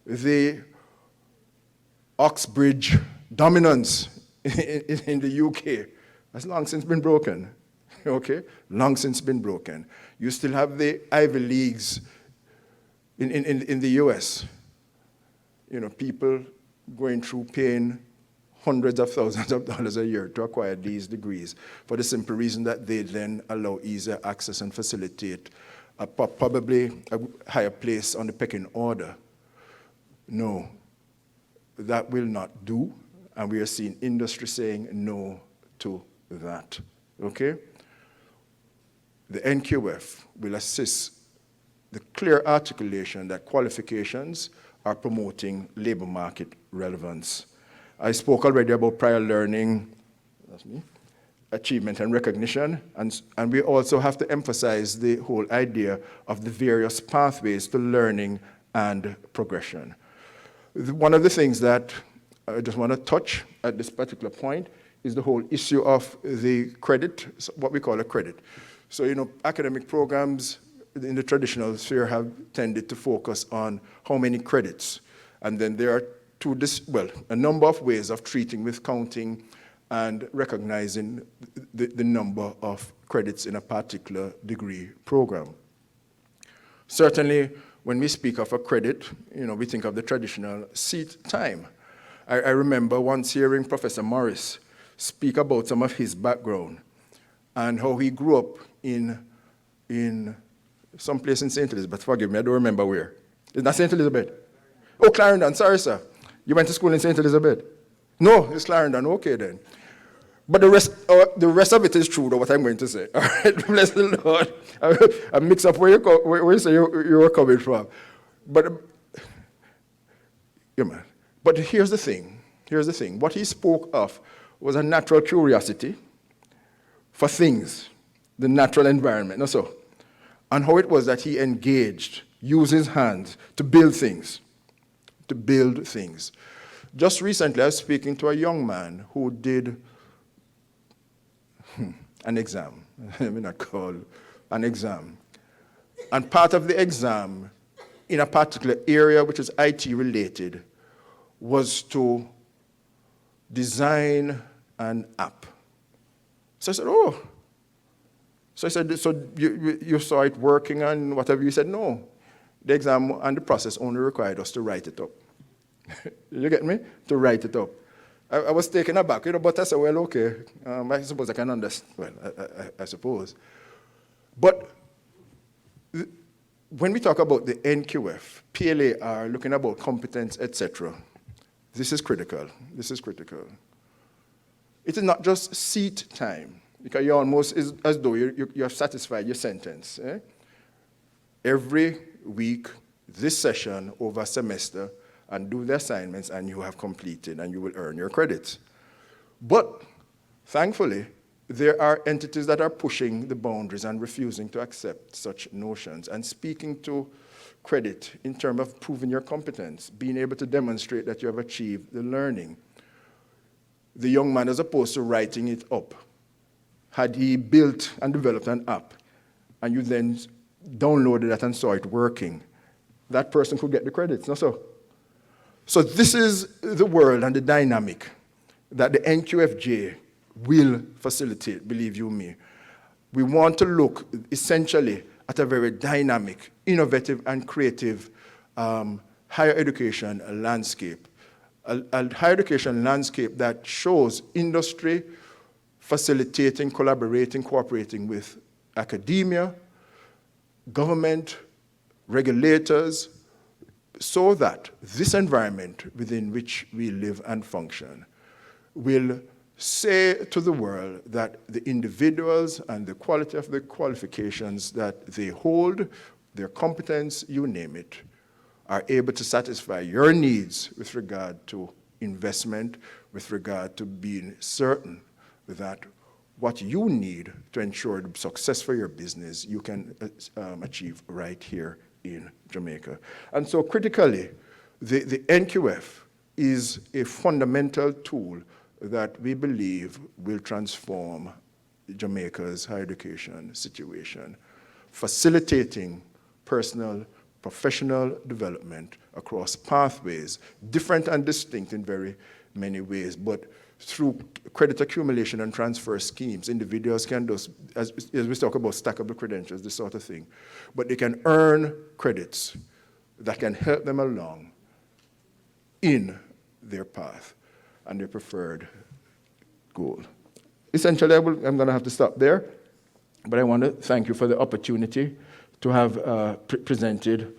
The Oxbridge dominance in the UK has long since been broken, okay? Long since been broken. You still have the Ivy Leagues in the US, people going through paying hundreds of thousands of dollars a year to acquire these degrees for the simple reason that they then allow easier access and facilitate probably a higher place on the pecking order. No, that will not do, and we are seeing industry saying no to that, okay? The NQF will assist the clear articulation that qualifications are promoting labor market relevance. I spoke already about prior learning, that's me, achievement and recognition, and we also have to emphasize the whole idea of the various pathways to learning and progression. One of the things that I just want to touch at this particular point is the whole issue of the credit, what we call a credit. So, you know, academic programs in the traditional sphere have tended to focus on how many credits. And then there are a number of ways of treating with counting and recognizing the number of credits in a particular degree program. Certainly, when we speak of a credit, you know, we think of the traditional seat time. I remember once hearing Professor Morris speak about some of his background and how he grew up in some place in St. Elizabeth. Forgive me, I don't remember where. Is that St. Elizabeth? Oh, Clarendon, sorry, sir. You went to school in St. Elizabeth? No, it's Clarendon, okay then. But the rest of it is true, though, what I'm going to say. All right, bless the Lord. I mix up where you say you were coming from. But, yeah, man. But here's the thing. What he spoke of was a natural curiosity for things, the natural environment, not so. And how it was that he engaged, used his hands to build things. Just recently, I was speaking to a young man who did an exam. Let me not call an exam. And part of the exam, in a particular area which is IT related, was to design an app. So I said, oh. So I said, so you saw it working and whatever? You said, no. The exam and the process only required us to write it up. You get me? To write it up. I was taken aback, you know, but I said, well, okay. I suppose I can understand. Well, I suppose. But when we talk about the NQF, PLAR, looking about competence, etc., this is critical. It is not just seat time, because you almost, is as though you have satisfied your sentence. Eh? Every week, this session over a semester, and do the assignments, and you have completed, and you will earn your credits. But thankfully, there are entities that are pushing the boundaries and refusing to accept such notions and speaking to credit in terms of proving your competence, being able to demonstrate that you have achieved the learning. The young man, as opposed to writing it up, had he built and developed an app, and you then downloaded that and saw it working, that person could get the credits, not so? So this is the world and the dynamic that the NQFJ will facilitate, believe you me. We want to look essentially at a very dynamic, innovative, and creative higher education landscape. A higher education landscape that shows industry facilitating, collaborating, cooperating with academia, government, regulators, so that this environment within which we live and function will say to the world that the individuals and the quality of the qualifications that they hold, their competence, you name it, are able to satisfy your needs with regard to investment, with regard to being certain that what you need to ensure the success for your business, you can achieve right here in Jamaica. And so critically, the NQF is a fundamental tool that we believe will transform Jamaica's higher education situation, facilitating personal, professional development across pathways, different and distinct in very many ways, but through credit accumulation and transfer schemes, individuals can do, as we talk about stackable credentials, this sort of thing, but they can earn credits that can help them along in their path. and their preferred goal. Essentially, I'm going to have to stop there, but I want to thank you for the opportunity to have presented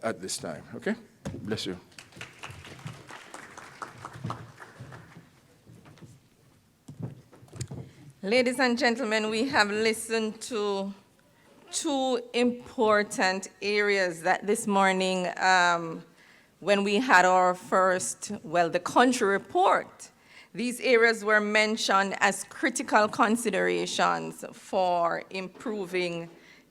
at this time. Okay? Bless you. Ladies and gentlemen, we have listened to two important areas that this morning, when we had our first, the country report, these areas were mentioned as critical considerations for improving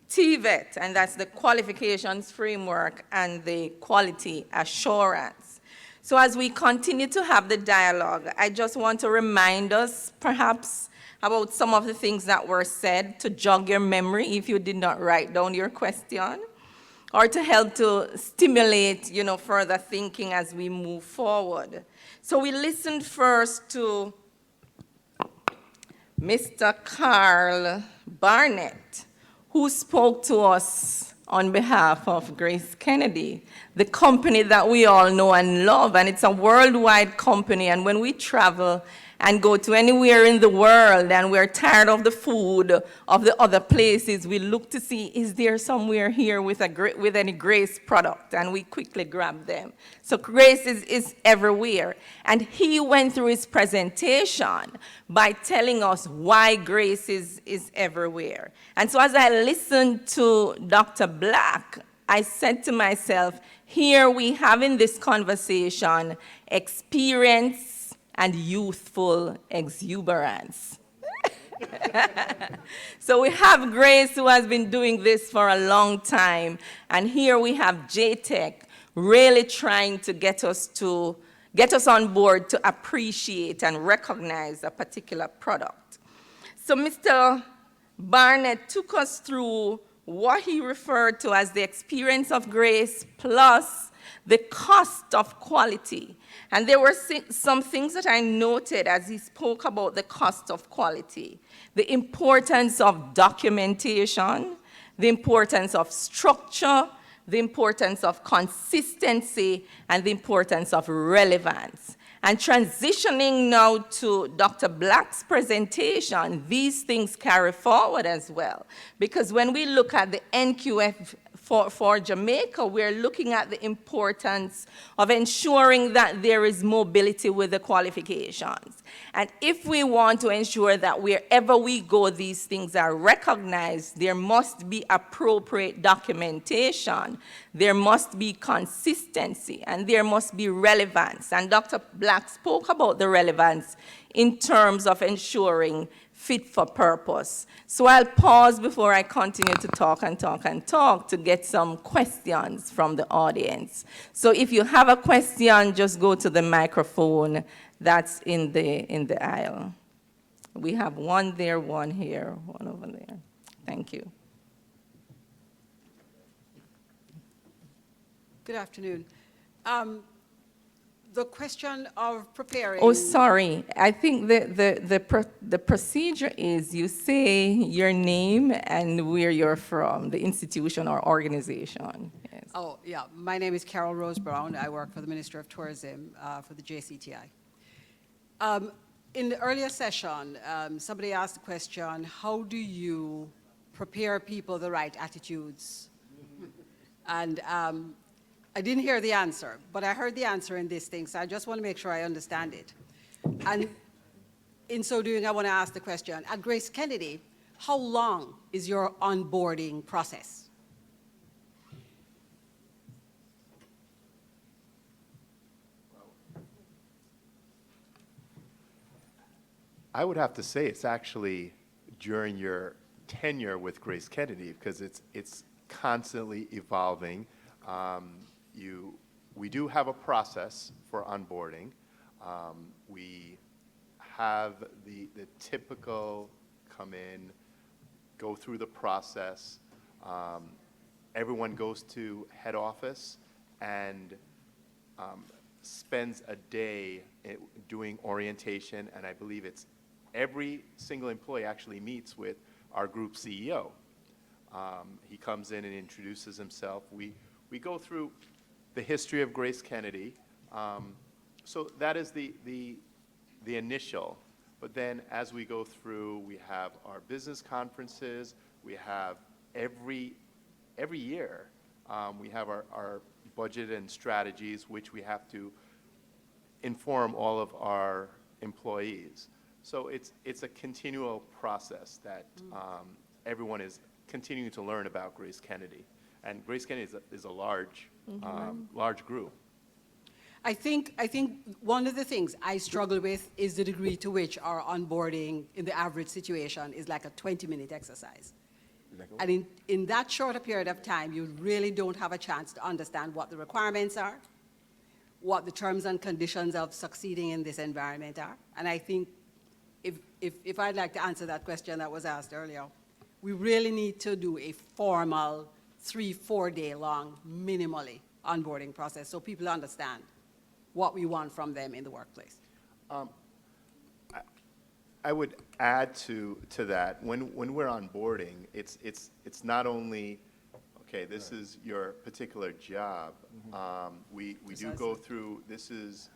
TVET, and that's the qualifications framework and the quality assurance. So as we continue to have the dialogue, I just want to remind us, perhaps, about some of the things that were said to jog your memory if you did not write down your question, or to help to stimulate, further thinking as we move forward. So we listened first to Mr. Carl Barnett, who spoke to us on behalf of Grace Kennedy, the company that we all know and love, and it's a worldwide company, and when we travel and go to anywhere in the world and we're tired of the food of the other places, we look to see, is there somewhere here with any Grace product? And we quickly grab them. So Grace is everywhere. And he went through his presentation by telling us why Grace is everywhere. And so as I listened to Dr. Black, I said to myself, here we have in this conversation experience and youthful exuberance. So we have Grace, who has been doing this for a long time, and here we have JTech really trying to get us on board to appreciate and recognize a particular product. So Mr. Barnett took us through what he referred to as the experience of Grace plus the cost of quality. And there were some things that I noted as he spoke about the cost of quality: the importance of documentation, the importance of structure, the importance of consistency, and the importance of relevance. And transitioning now to Dr. Black's presentation, these things carry forward as well. Because when we look at the NQF for Jamaica, we're looking at the importance of ensuring that there is mobility with the qualifications. And if we want to ensure that wherever we go, these things are recognized, there must be appropriate documentation, there must be consistency, and there must be relevance. And Dr. Black spoke about the relevance in terms of ensuring fit for purpose. So I'll pause before I continue to talk to get some questions from the audience. So if you have a question, just go to the microphone that's in the aisle. We have one there, one here, one over there. Thank you. Good afternoon. The question of preparing... Oh, sorry. I think the procedure is you say your name and where you're from, the institution or organization. Yes. Oh, yeah. My name is Carol Rose Brown. I work for the Minister of Tourism for the JCTI. In the earlier session, somebody asked the question, how do you prepare people the right attitudes? And I didn't hear the answer, but I heard the answer in this thing, so I just want to make sure I understand it. And in so doing, I want to ask the question, at Grace Kennedy, how long is your onboarding process? I would have to say it's actually during your tenure with Grace Kennedy, because it's constantly evolving. We do have a process for onboarding. We have the typical come in, go through the process. Everyone goes to head office and spends a day doing orientation, and I believe it's every single employee actually meets with our group CEO. He comes in and introduces himself. We go through the history of Grace Kennedy. So that is the the initial. But then as we go through, we have our business conferences, we have every year, we have our budget and strategies, which we have to inform all of our employees. So it's a continual process that everyone is continuing to learn about Grace Kennedy. And Grace Kennedy is a large, large group. I think one of the things I struggle with is the degree to which our onboarding in the average situation is like a 20-minute exercise. And in that shorter period of time, you really don't have a chance to understand what the requirements are, what the terms and conditions of succeeding in this environment are. And I think if I'd like to answer that question that was asked earlier, we really need to do a formal 3-4 day long, minimally, onboarding process so people understand what we want from them in the workplace. I would add to that, when we're onboarding, it's not only, okay, this is your particular job. We do go through, this is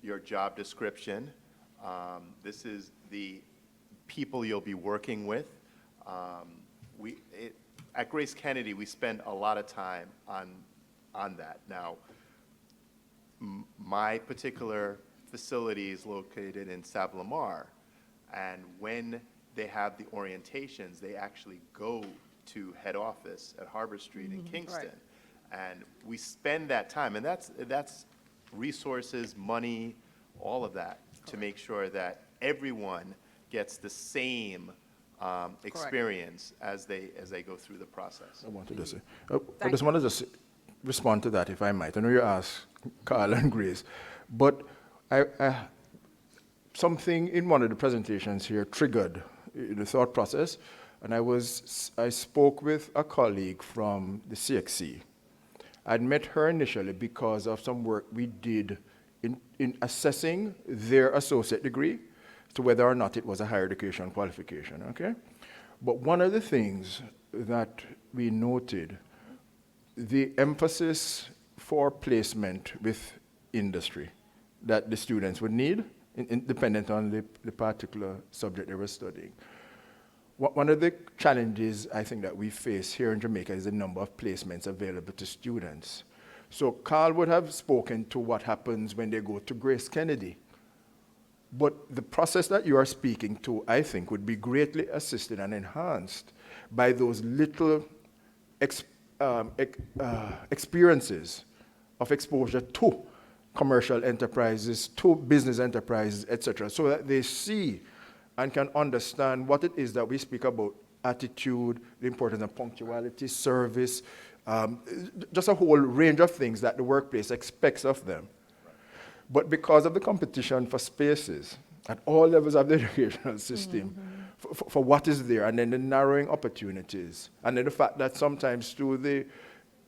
your job description. This is the people you'll be working with. At Grace Kennedy, we spend a lot of time on that. Now, my particular facility is located in Sablomar, and when they have the orientations, they actually go to head office at Harbor Street in Kingston. Right. And we spend that time, and that's resources, money, all of that, to make sure that everyone gets the same experience as they go through the process. I wanted to say, I just wanted to respond to that, if I might. I know you asked Carl and Grace, but something in one of the presentations here triggered the thought process, and I spoke with a colleague from the CXC. I'd met her initially because of some work we did in assessing their associate degree to whether or not it was a higher education qualification, okay? But one of the things that we noted, the emphasis for placement with industry that the students would need, dependent on the particular subject they were studying. One of the challenges I think that we face here in Jamaica is the number of placements available to students. So Carl would have spoken to what happens when they go to Grace Kennedy. But the process that you are speaking to, I think, would be greatly assisted and enhanced by those little experiences of exposure to commercial enterprises, to business enterprises, etc., so that they see and can understand what it is that we speak about: attitude, the importance of punctuality, service, just a whole range of things that the workplace expects of them. But because of the competition for spaces at all levels of the educational system, for what is there, and then the narrowing opportunities, and then the fact that sometimes too the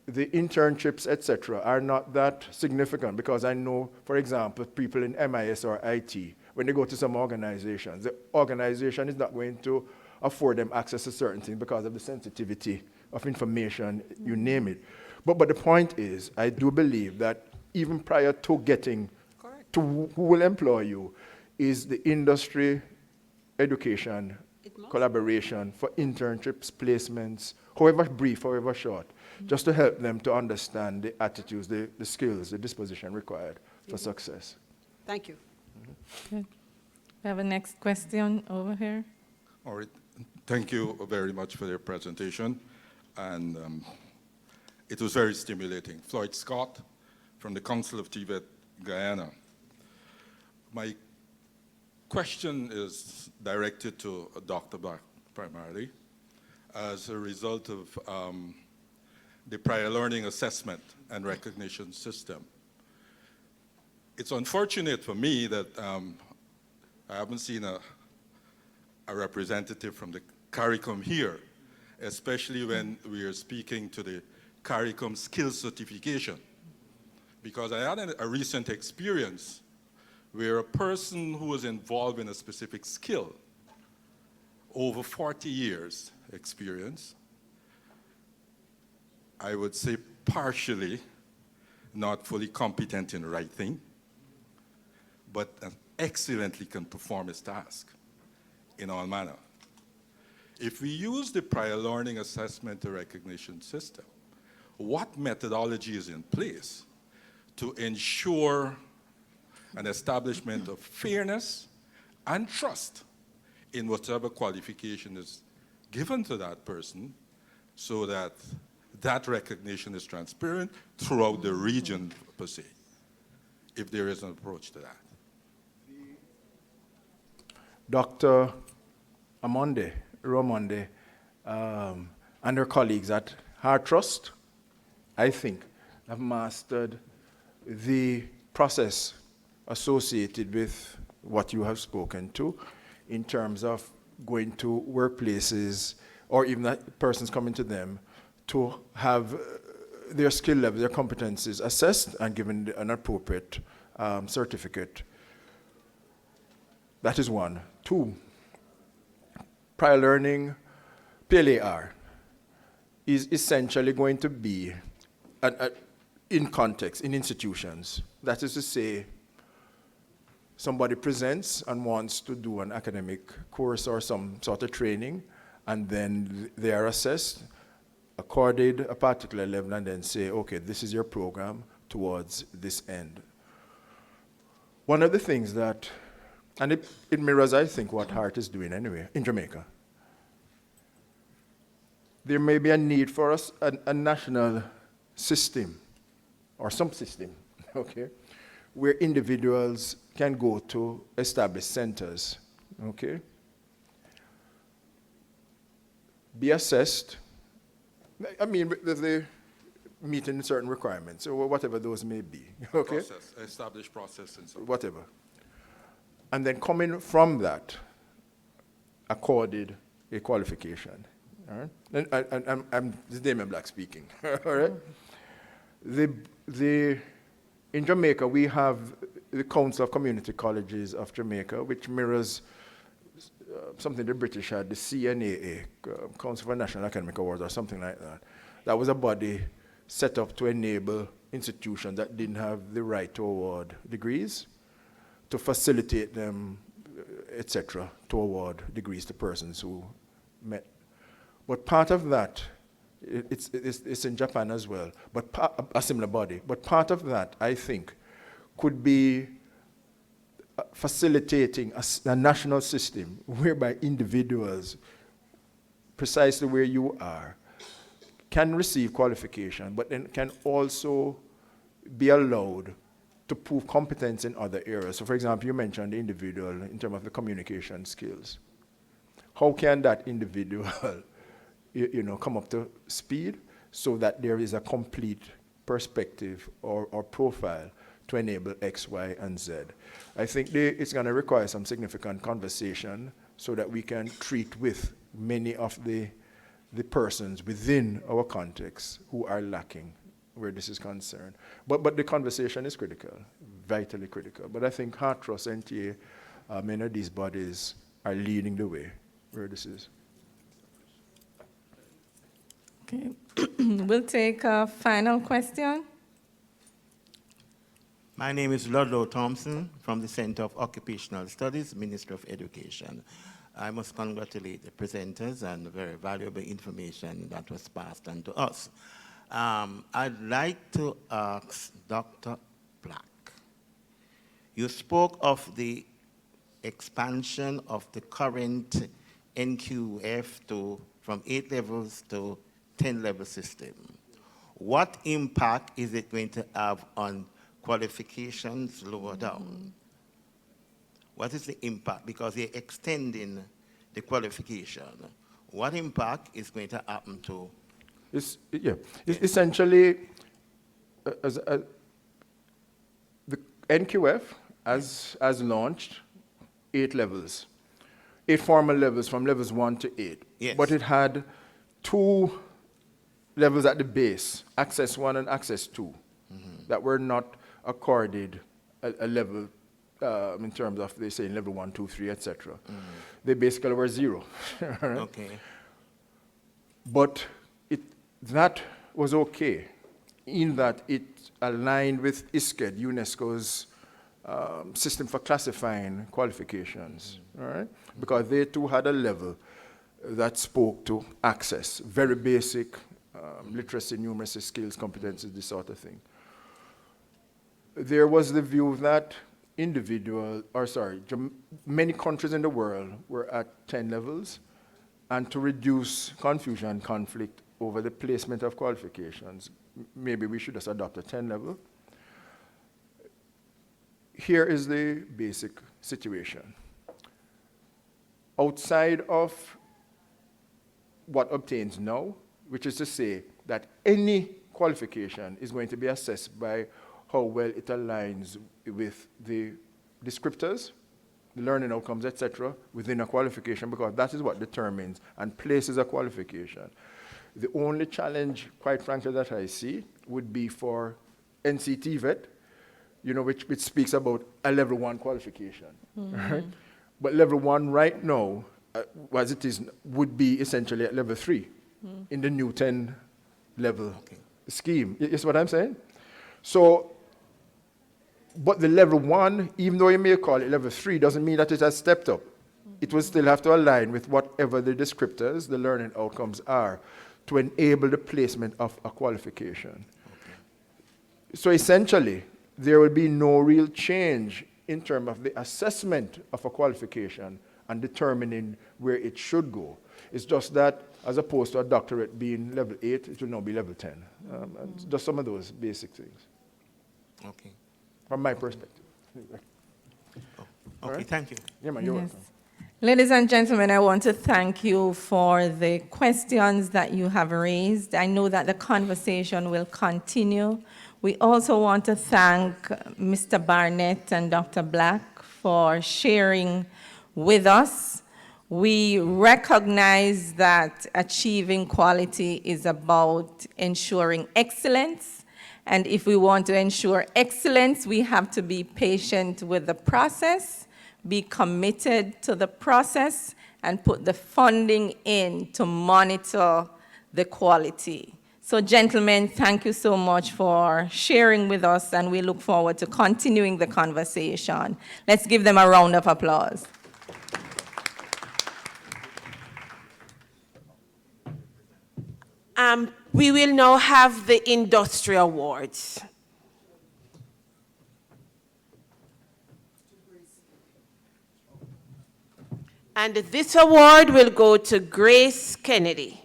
internships, etc., are not that significant, because I know, for example, people in MIS or IT, when they go to some organizations, the organization is not going to afford them access to certain things because of the sensitivity of information, you name it. But the point is, I do believe that even prior to getting to who will employ you, is the industry education, collaboration for internships, placements, however brief, however short, just to help them to understand the attitudes, the skills, the disposition required for success. Thank you. Okay. We have a next question over here. All right. Thank you very much for your presentation. And it was very stimulating. Floyd Scott from the Council of TVET Guyana. My question is directed to Dr. Black primarily as a result of the prior learning assessment and recognition system. It's unfortunate for me that I haven't seen a representative from the CARICOM here, especially when we are speaking to the CARICOM skills certification. Because I had a recent experience where a person who was involved in a specific skill, over 40 years experience, I would say partially not fully competent in writing, but excellently can perform his task in all manner. If we use the prior learning assessment and recognition system, what methodology is in place to ensure an establishment of fairness and trust in whatever qualification is given to that person, so that that recognition is transparent throughout the region per se, if there is an approach to that. Dr. Ramonde, and her colleagues at Heart Trust, I think, have mastered the process associated with what you have spoken to in terms of going to workplaces or even that persons coming to them to have their skill level, their competencies assessed and given an appropriate certificate. That is one. Two, prior learning, PLAR, is essentially going to be in context, in institutions. That is to say, somebody presents and wants to do an academic course or some sort of training, and then they are assessed, accorded a particular level, and then say, okay, this is your program towards this end. One of the things that, and it mirrors, I think, what Hart is doing anyway in Jamaica. There may be a need for us, a national system, or some system, okay, where individuals can go to established centers, okay, be assessed. I mean, they meeting certain requirements, or whatever those may be, okay? Process, established process and so on. Whatever. And then coming from that, accorded a qualification, all right? And I'm this is Dameon Black speaking, all right? In Jamaica, we have the Council of Community Colleges of Jamaica, which mirrors something the British had, the CNAA, Council for National Academic Awards, or something like that. That was a body set up to enable institutions that didn't have the right to award degrees, to facilitate them, etc., to award degrees to persons who met. But part of that, it's in Japan as well, but a similar body. But part of that, I think, could be facilitating a national system whereby individuals, precisely where you are, can receive qualification, but then can also be allowed to prove competence in other areas. So for example, you mentioned the individual in terms of the communication skills. How can that individual come up to speed so that there is a complete perspective or profile to enable X, Y, and Z? I think it's going to require some significant conversation so that we can treat with many of the persons within our context who are lacking where this is concerned. But the conversation is critical, vitally critical. But I think Heart Trust, NTA, many of these bodies are leading the way where this is. Okay, we'll take a final question. My name is Ludlow Thompson from the Center of Occupational Studies, Ministry of Education. I must congratulate the presenters and the very valuable information that was passed on to us. I'd like to ask Dr. Black. You spoke of the expansion of the current NQF from 8 levels to 10-level system. What impact is it going to have on qualifications lower down? What is the impact? Because they're extending the qualification. What impact is going to happen to? Essentially, the NQF has launched 8 levels, 8 formal levels from levels 1 to 8. Yes. But it had 2 levels at the base, Access 1 and Access 2, that were not accorded a level in terms of, they say, level 1, 2, 3, etc. They basically were 0. Right? Okay. But that was okay in that it aligned with ISCED, UNESCO's system for classifying qualifications, all right? Because they too had a level that spoke to access, very basic literacy, numeracy, skills, competencies, this sort of thing. There was the view that many countries in the world were at 10 levels, and to reduce confusion and conflict over the placement of qualifications, maybe we should just adopt a 10 level. Here is the basic situation. Outside of what obtains now, which is to say that any qualification is going to be assessed by how well it aligns with the descriptors, the learning outcomes, etc., within a qualification, because that is what determines and places a qualification. The only challenge, quite frankly, that I see would be for TVET, which speaks about a level 1 qualification, right? But level 1 right now, as it is, would be essentially at level 3 in the new 10 level scheme. You see what I'm saying? So, but the level 1, even though you may call it level 3, doesn't mean that it has stepped up. It will still have to align with whatever the descriptors, the learning outcomes are, to enable the placement of a qualification. So essentially, there will be no real change in terms of the assessment of a qualification and determining where it should go. It's just that, as opposed to a doctorate being level 8, it will now be level 10. And just some of those basic things. Okay. From my perspective. Okay, right? thank you. Yeah, man, you're welcome. Ladies and gentlemen, I want to thank you for the questions that you have raised. I know that the conversation will continue. We also want to thank Mr. Barnett and Dr. Black for sharing with us. We recognize that achieving quality is about ensuring excellence. And if we want to ensure excellence, we have to be patient with the process, be committed to the process, and put the funding in to monitor the quality. So, gentlemen, thank you so much for sharing with us, and we look forward to continuing the conversation. Let's give them a round of applause. We will now have the industry awards. And this award will go to Grace Kennedy.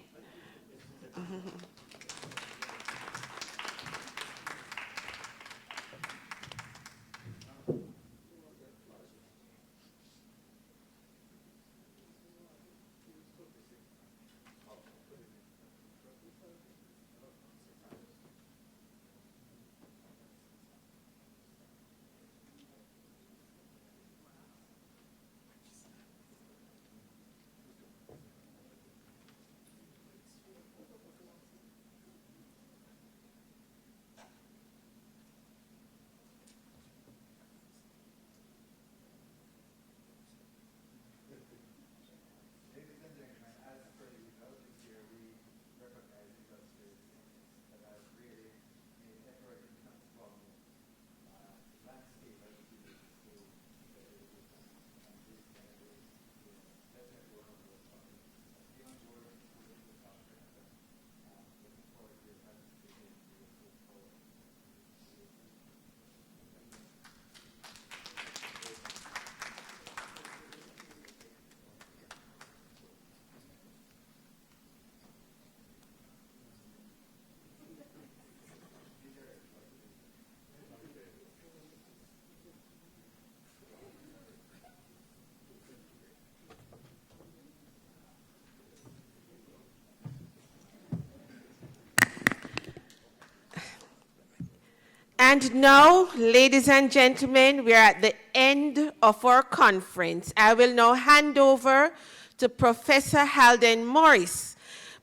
And now, ladies and gentlemen, we are at the end of our conference. I will now hand over to Professor Halden Morris.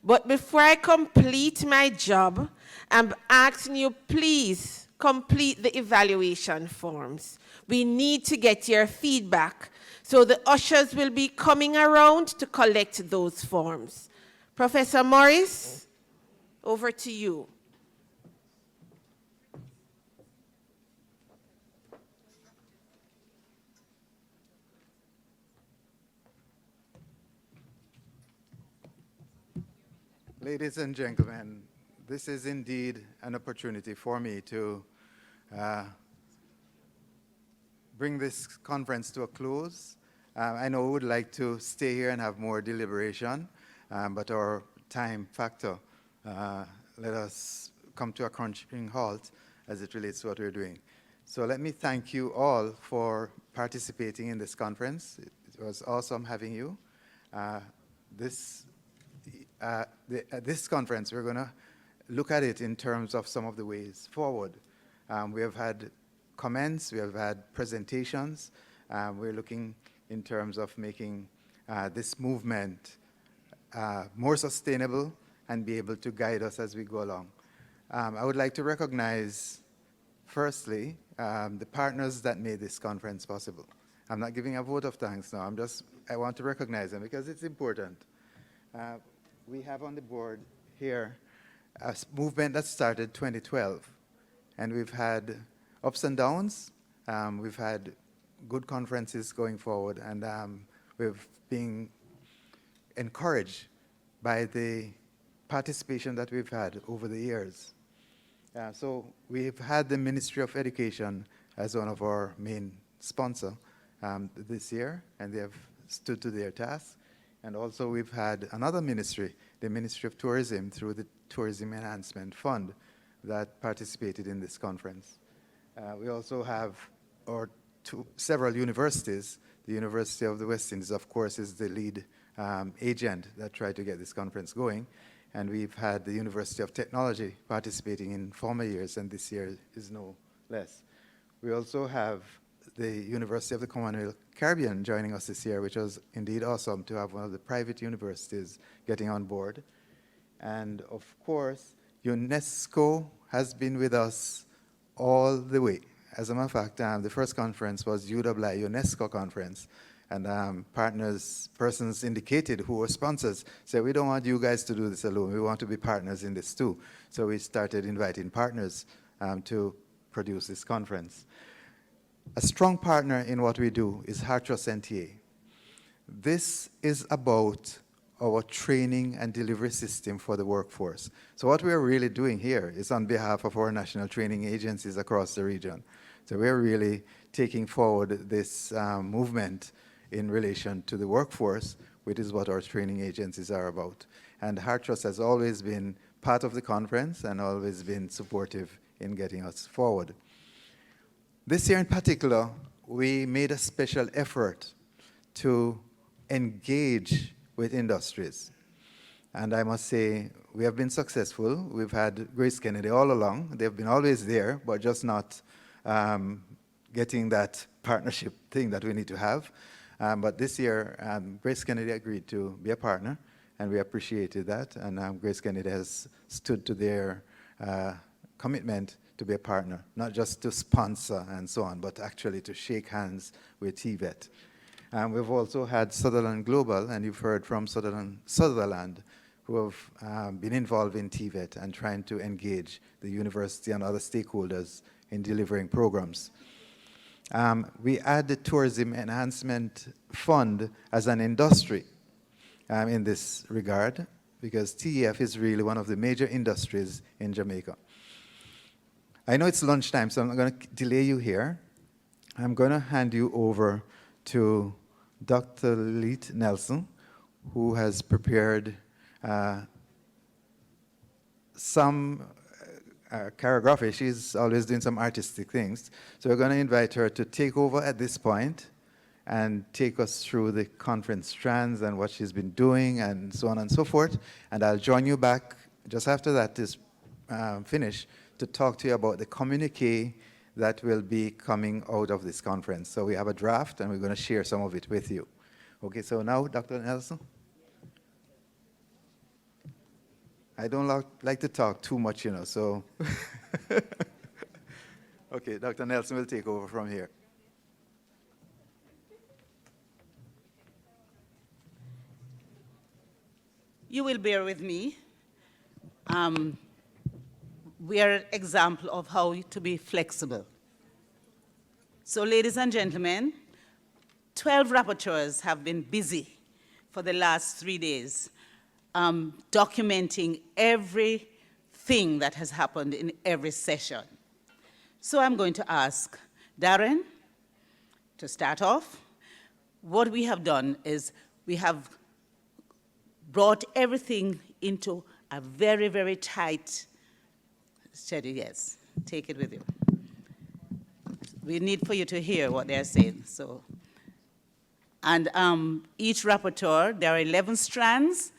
But before I complete my job, I'm asking you, please complete the evaluation forms. We need to get your feedback. So the ushers will be coming around to collect those forms. Professor Morris, over to you. Ladies and gentlemen, this is indeed an opportunity for me to bring this conference to a close. I know we would like to stay here and have more deliberation, but our time factor let us come to a crunching halt as it relates to what we're doing. So let me thank you all for participating in this conference. It was awesome having you. This conference, we're going to look at it in terms of some of the ways forward. We have had comments, we have had presentations. We're looking in terms of making this movement more sustainable and be able to guide us as we go along. I would like to recognize, firstly, the partners that made this conference possible. I'm not giving a vote of thanks now. I want to recognize them because it's important. We have on the board here a movement that started 2012, and we've had ups and downs. We've had good conferences going forward, and we've been encouraged by the participation that we've had over the years. So we've had the Ministry of Education as one of our main sponsors this year, and they have stood to their task. And also we've had another ministry, the Ministry of Tourism, through the Tourism Enhancement Fund, that participated in this conference. We also have several universities. The University of the West Indies, of course, is the lead agent that tried to get this conference going. And we've had the University of Technology participating in former years, and this year is no less. We also have the University of the Commonwealth Caribbean joining us this year, which was indeed awesome to have one of the private universities getting on board. And of course, UNESCO has been with us all the way. As a matter of fact, the first conference was UWI UNESCO conference, and persons indicated who were sponsors said, we don't want you guys to do this alone. We want to be partners in this too. So we started inviting partners to produce this conference. A strong partner in what we do is Hartrust NTA. This is about our training and delivery system for the workforce. So what we're really doing here is on behalf of our national training agencies across the region. So we're really taking forward this movement in relation to the workforce, which is what our training agencies are about. And Hartrust has always been part of the conference and always been supportive in getting us forward. This year in particular, we made a special effort to engage with industries. And I must say, we have been successful. We've had Grace Kennedy all along. They've been always there, but just not getting that partnership thing that we need to have. But this year, Grace Kennedy agreed to be a partner, and we appreciated that. And Grace Kennedy has stood to their commitment to be a partner, not just to sponsor and so on, but actually to shake hands with TVET. We've also had Sutherland Global, and you've heard from Sutherland, who have been involved in TVET and trying to engage the university and other stakeholders in delivering programs. We add the Tourism Enhancement Fund as an industry in this regard, because TEF is really one of the major industries in Jamaica. I know it's lunchtime, so I'm not going to delay you here. I'm going to hand you over to Dr. Leet Nelson, who has prepared some choreography. She's always doing some artistic things. So we're going to invite her to take over at this point and take us through the conference strands and what she's been doing and so on and so forth. And I'll join you back just after that is finished to talk to you about the communique that will be coming out of this conference. So we have a draft, and we're going to share some of it with you. Okay, so now, Dr. Nelson. I don't like to talk too much, you know, so. Okay, Dr. Nelson will take over from here. You will bear with me. We are an example of how to be flexible. So, ladies and gentlemen, 12 rapporteurs have been busy for the last 3 days. documenting everything that has happened in every session. So I'm going to ask Darren to start off. What we have done is we have brought everything into a very, very tight schedule. Yes, take it with you. We need for you to hear what they're saying. So, and each rapporteur, there are 11 strands.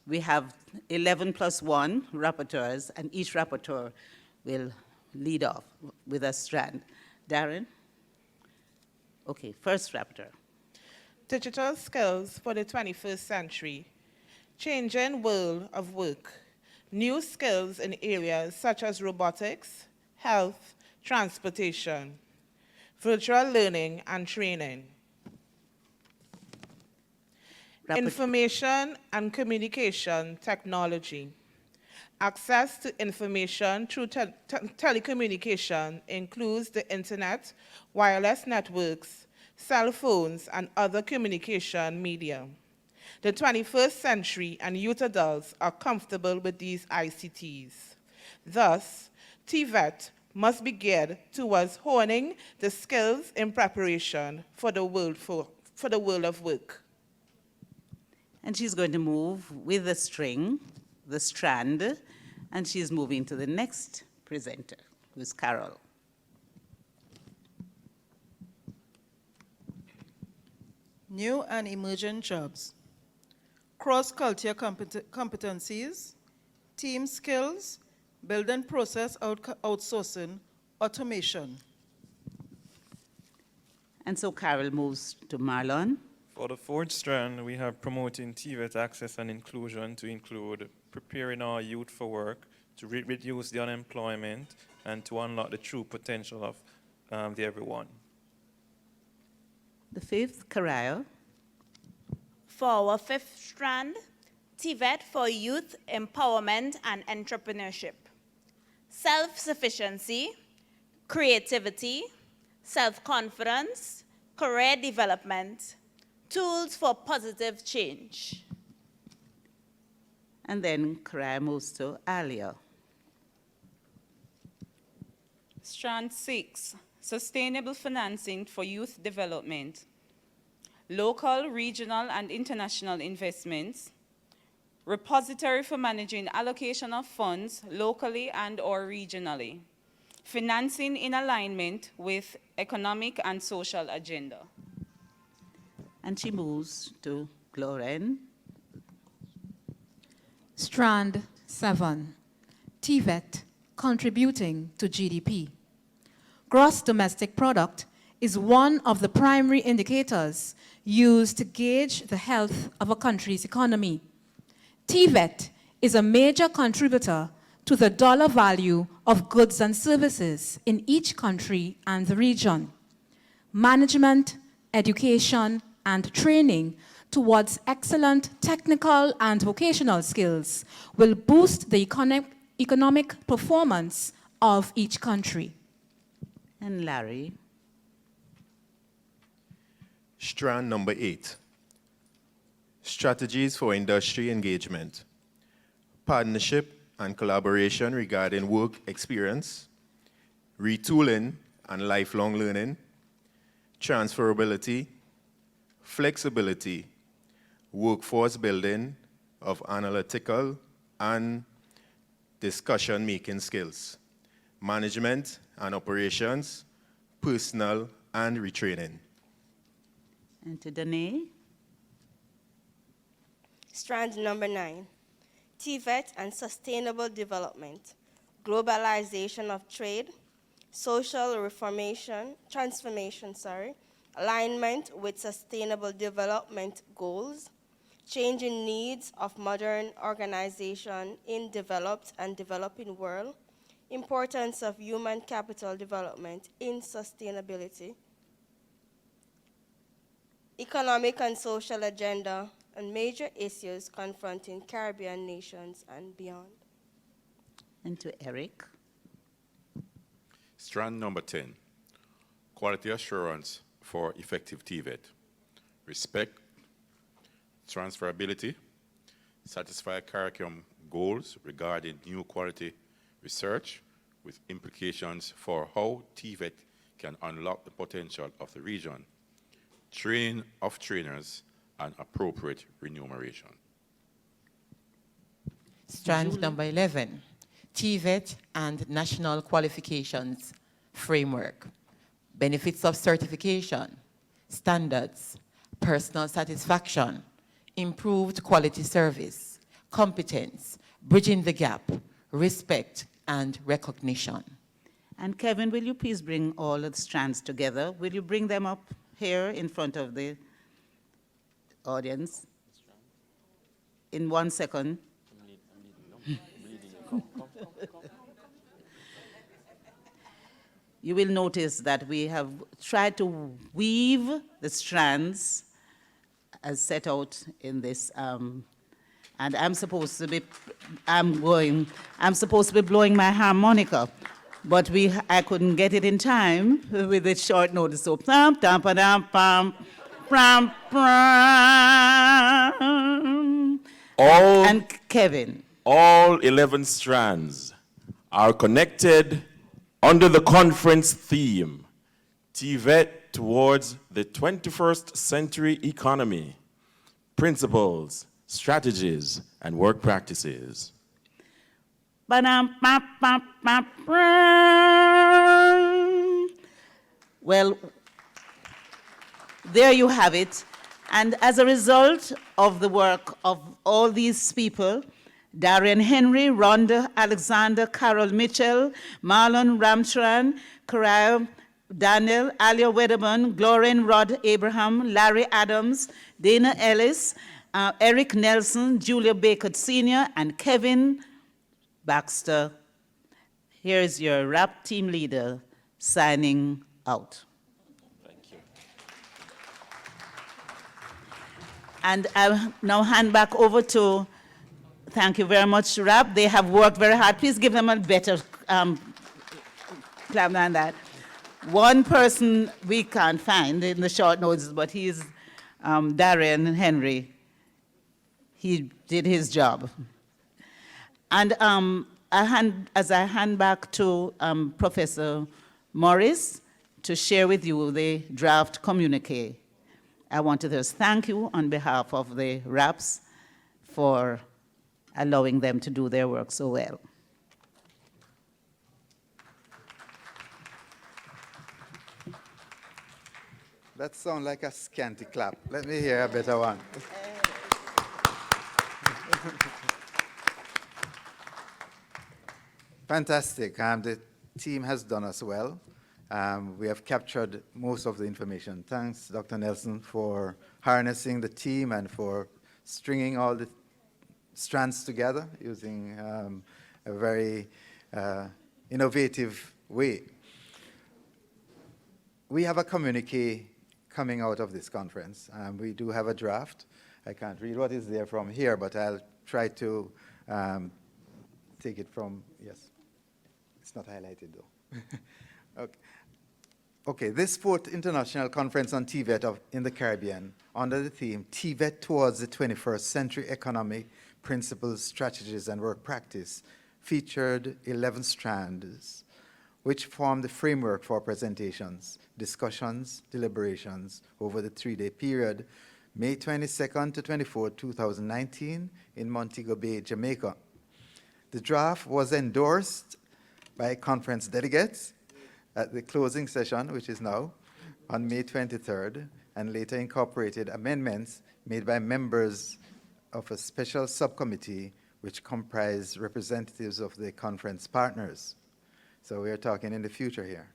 We have 11 plus 1 rapporteurs, and each rapporteur will lead off with a strand. Darren? Okay, first rapporteur. Digital skills for the 21st century. Changing world of work. New skills in areas such as robotics, health, transportation, virtual learning and training. Information and communication technology. Access to information through telecommunication includes the internet, wireless networks, cell phones, and other communication media. The 21st century and youth adults are comfortable with these ICTs. Thus, TVET must be geared towards honing the skills in preparation for the world of work. And she's going to move with the string, the strand, and she's moving to the next presenter, who's Carol. New and emerging jobs. Cross-cultural competencies, team skills, building process outsourcing, automation. And so Carol moves to Marlon. For the fourth strand, we have promoting TVET access and inclusion to include preparing our youth for work, to reduce the unemployment, and to unlock the true potential of the everyone. The fifth, Karaya. For our fifth strand, TVET for youth empowerment and entrepreneurship. Self-sufficiency, creativity, self-confidence, career development, tools for positive change. And then Karaya moves to Alia. Strand 6, sustainable financing for youth development. Local, regional, and international investments. Repository for managing allocation of funds locally and/or regionally. Financing in alignment with economic and social agenda. And she moves to Gloren. Strand 7, TVET contributing to GDP. Gross domestic product is one of the primary indicators used to gauge the health of a country's economy. TVET is a major contributor to the dollar value of goods and services in each country and the region. Management, education, and training towards excellent technical and vocational skills will boost the economic performance of each country. And Larry. Strand number 8, strategies for industry engagement, partnership and collaboration regarding work experience, retooling and lifelong learning, transferability, flexibility, workforce building of analytical and discussion-making skills, management and operations, personnel and retraining. And to Danae. Strand number 9, TVET and sustainable development, globalization of trade, social transformation, alignment with sustainable development goals, changing needs of modern organization in developed and developing world, importance of human capital development in sustainability, economic and social agenda, and major issues confronting Caribbean nations and beyond. And to Eric. Strand number 10, quality assurance for effective TVET. Respect, transferability, satisfy curriculum goals regarding new quality research with implications for how TVET can unlock the potential of the region, training of trainers, and appropriate remuneration. Strand number 11, TVET and National Qualifications Framework, benefits of certification, standards, personal satisfaction, improved quality service, competence, bridging the gap, respect, and recognition. And Kevin, will you please bring all of the strands together? Will you bring them up here in front of the audience? In 1 second. You will notice that we have tried to weave the strands as set out in this, and I'm supposed to be blowing my harmonica, but I couldn't get it in time with the short notice. So pam pam pam pam pam pam. And Kevin. All 11 strands are connected under the conference theme, TVET towards the 21st century economy, principles, strategies, and work practices. Well, there you have it. And as a result of the work of all these people, Darian Henry, Rhonda Alexander, Carol Mitchell, Marlon Ramcharan, Karaya Daniel, Alia Wedderburn, Glorian Rod Abraham, Larry Adams, Dana Ellis, Eric Nelson, Julia Baker Sr., and Kevin Baxter. Here's your RAP team leader signing out. Thank you. And I'll now hand back over to, thank you very much, RAP. They have worked very hard. Please give them a better clap than that. One person we can't find in the short notes, but he's Darian Henry. He did his job. And as I hand back to Professor Morris to share with you the draft communique, I want to just thank you on behalf of the RAPs for allowing them to do their work so well. That sounds like a scanty clap. Let me hear a better one. Fantastic. The team has done us well. We have captured most of the information. Thanks, Dr. Nelson, for harnessing the team and for stringing all the strands together using a very innovative way. We have a communique coming out of this conference. We do have a draft. I can't read what is there from here, but I'll try to take it from, yes. It's not highlighted though. Okay. Okay, this 4th International Conference on TVET in the Caribbean, under the theme, TVET towards the 21st century economy, principles, strategies, and work practice, featured 11 strands, which form the framework for presentations, discussions, deliberations over the 3-day period, May 22nd to 24th, 2019, in Montego Bay, Jamaica. The draft was endorsed by conference delegates at the closing session, which is now, on May 23rd, and later incorporated amendments made by members of a special subcommittee which comprised representatives of the conference partners. So we are talking in the future here.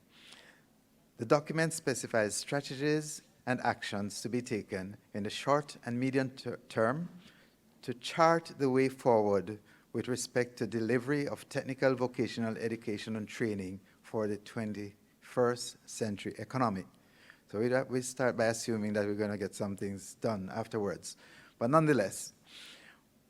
The document specifies strategies and actions to be taken in the short and medium term to chart the way forward with respect to delivery of technical vocational education and training for the 21st century economy. So we start by assuming that we're going to get some things done afterwards. But nonetheless,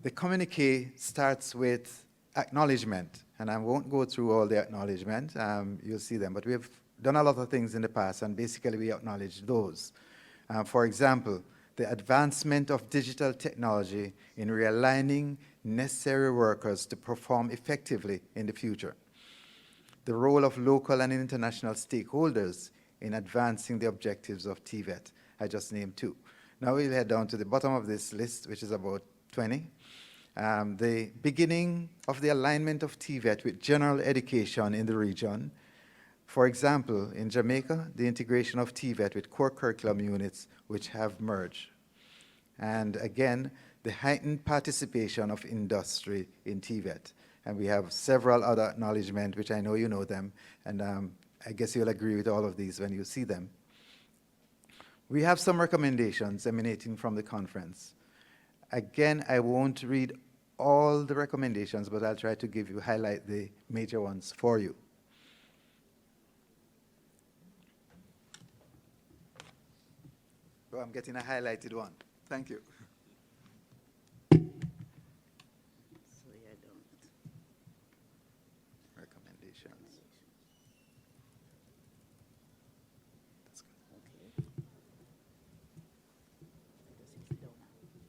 the communique starts with acknowledgement, and I won't go through all the acknowledgement, you'll see them, but we have done a lot of things in the past, and basically we acknowledge those. For example, the advancement of digital technology in realigning necessary workers to perform effectively in the future, the role of local and international stakeholders in advancing the objectives of TVET. I just named 2. Now we'll head down to the bottom of this list, which is about 20. The beginning of the alignment of TVET with general education in the region. For example, in Jamaica, the integration of TVET with core curriculum units which have merged. And again, the heightened participation of industry in TVET. And we have several other acknowledgements, which I know you know them, and I guess you'll agree with all of these when you see them. We have some recommendations emanating from the conference. Again, I won't read all the recommendations, but I'll try to highlight the major ones for you. Oh, I'm getting a highlighted one. Thank you. Recommendations.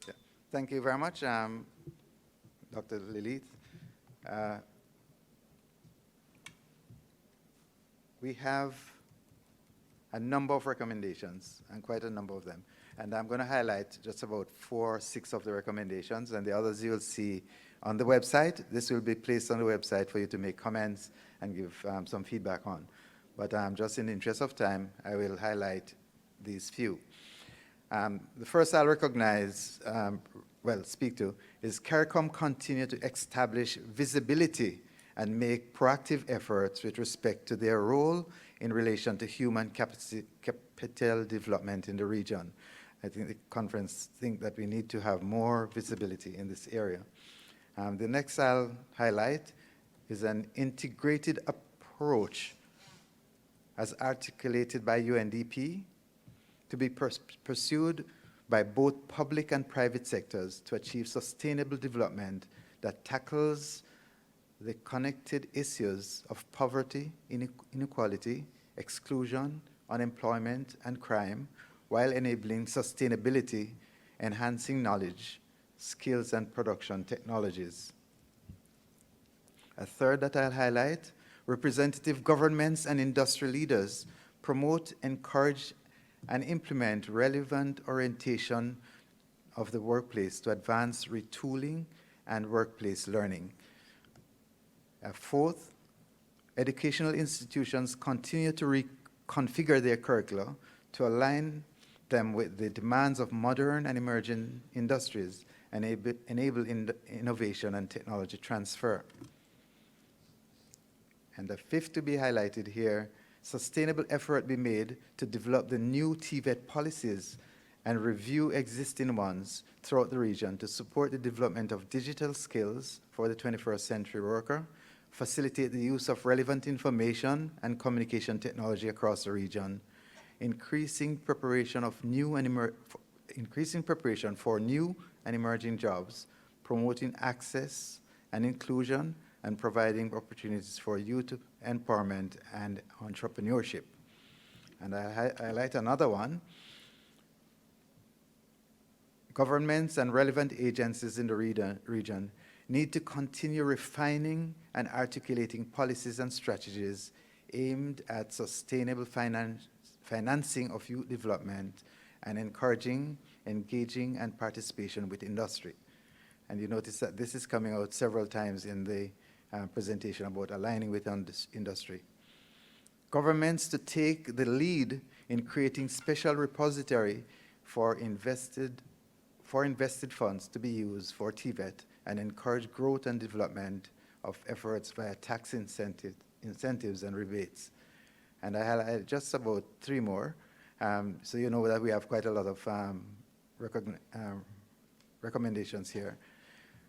Yeah. Thank you very much, Dr. Lilith. We have a number of recommendations, and quite a number of them. And I'm going to highlight just about 4 or 6 of the recommendations, and the others you'll see on the website. This will be placed on the website for you to make comments and give some feedback on. But just in the interest of time, I will highlight these few. The first I'll speak to is CARICOM continue to establish visibility and make proactive efforts with respect to their role in relation to human capital development in the region. I think the conference thinks that we need to have more visibility in this area. The next I'll highlight is an integrated approach as articulated by UNDP to be pursued by both public and private sectors to achieve sustainable development that tackles the connected issues of poverty, inequality, exclusion, unemployment, and crime, while enabling sustainability, enhancing knowledge, skills, and production technologies. A third that I'll highlight, representative governments and industry leaders promote, encourage, and implement relevant orientation of the workplace to advance retooling and workplace learning. Fourth, educational institutions continue to reconfigure their curricula to align them with the demands of modern and emerging industries and enable innovation and technology transfer. And the fifth to be highlighted here, sustainable effort be made to develop the new TVET policies and review existing ones throughout the region to support the development of digital skills for the 21st century worker, facilitate the use of relevant information and communication technology across the region, increasing preparation for new and emerging jobs, promoting access and inclusion, and providing opportunities for youth empowerment and entrepreneurship. And I highlight another one. Governments and relevant agencies in the region need to continue refining and articulating policies and strategies aimed at sustainable financing of youth development and encouraging, engaging, and participation with industry. And you notice that this is coming out several times in the presentation about aligning with industry. Governments to take the lead in creating special repository for invested funds to be used for TVET and encourage growth and development of efforts via tax incentives and rebates. And I highlight just about 3 more. So you know that we have quite a lot of recommendations here.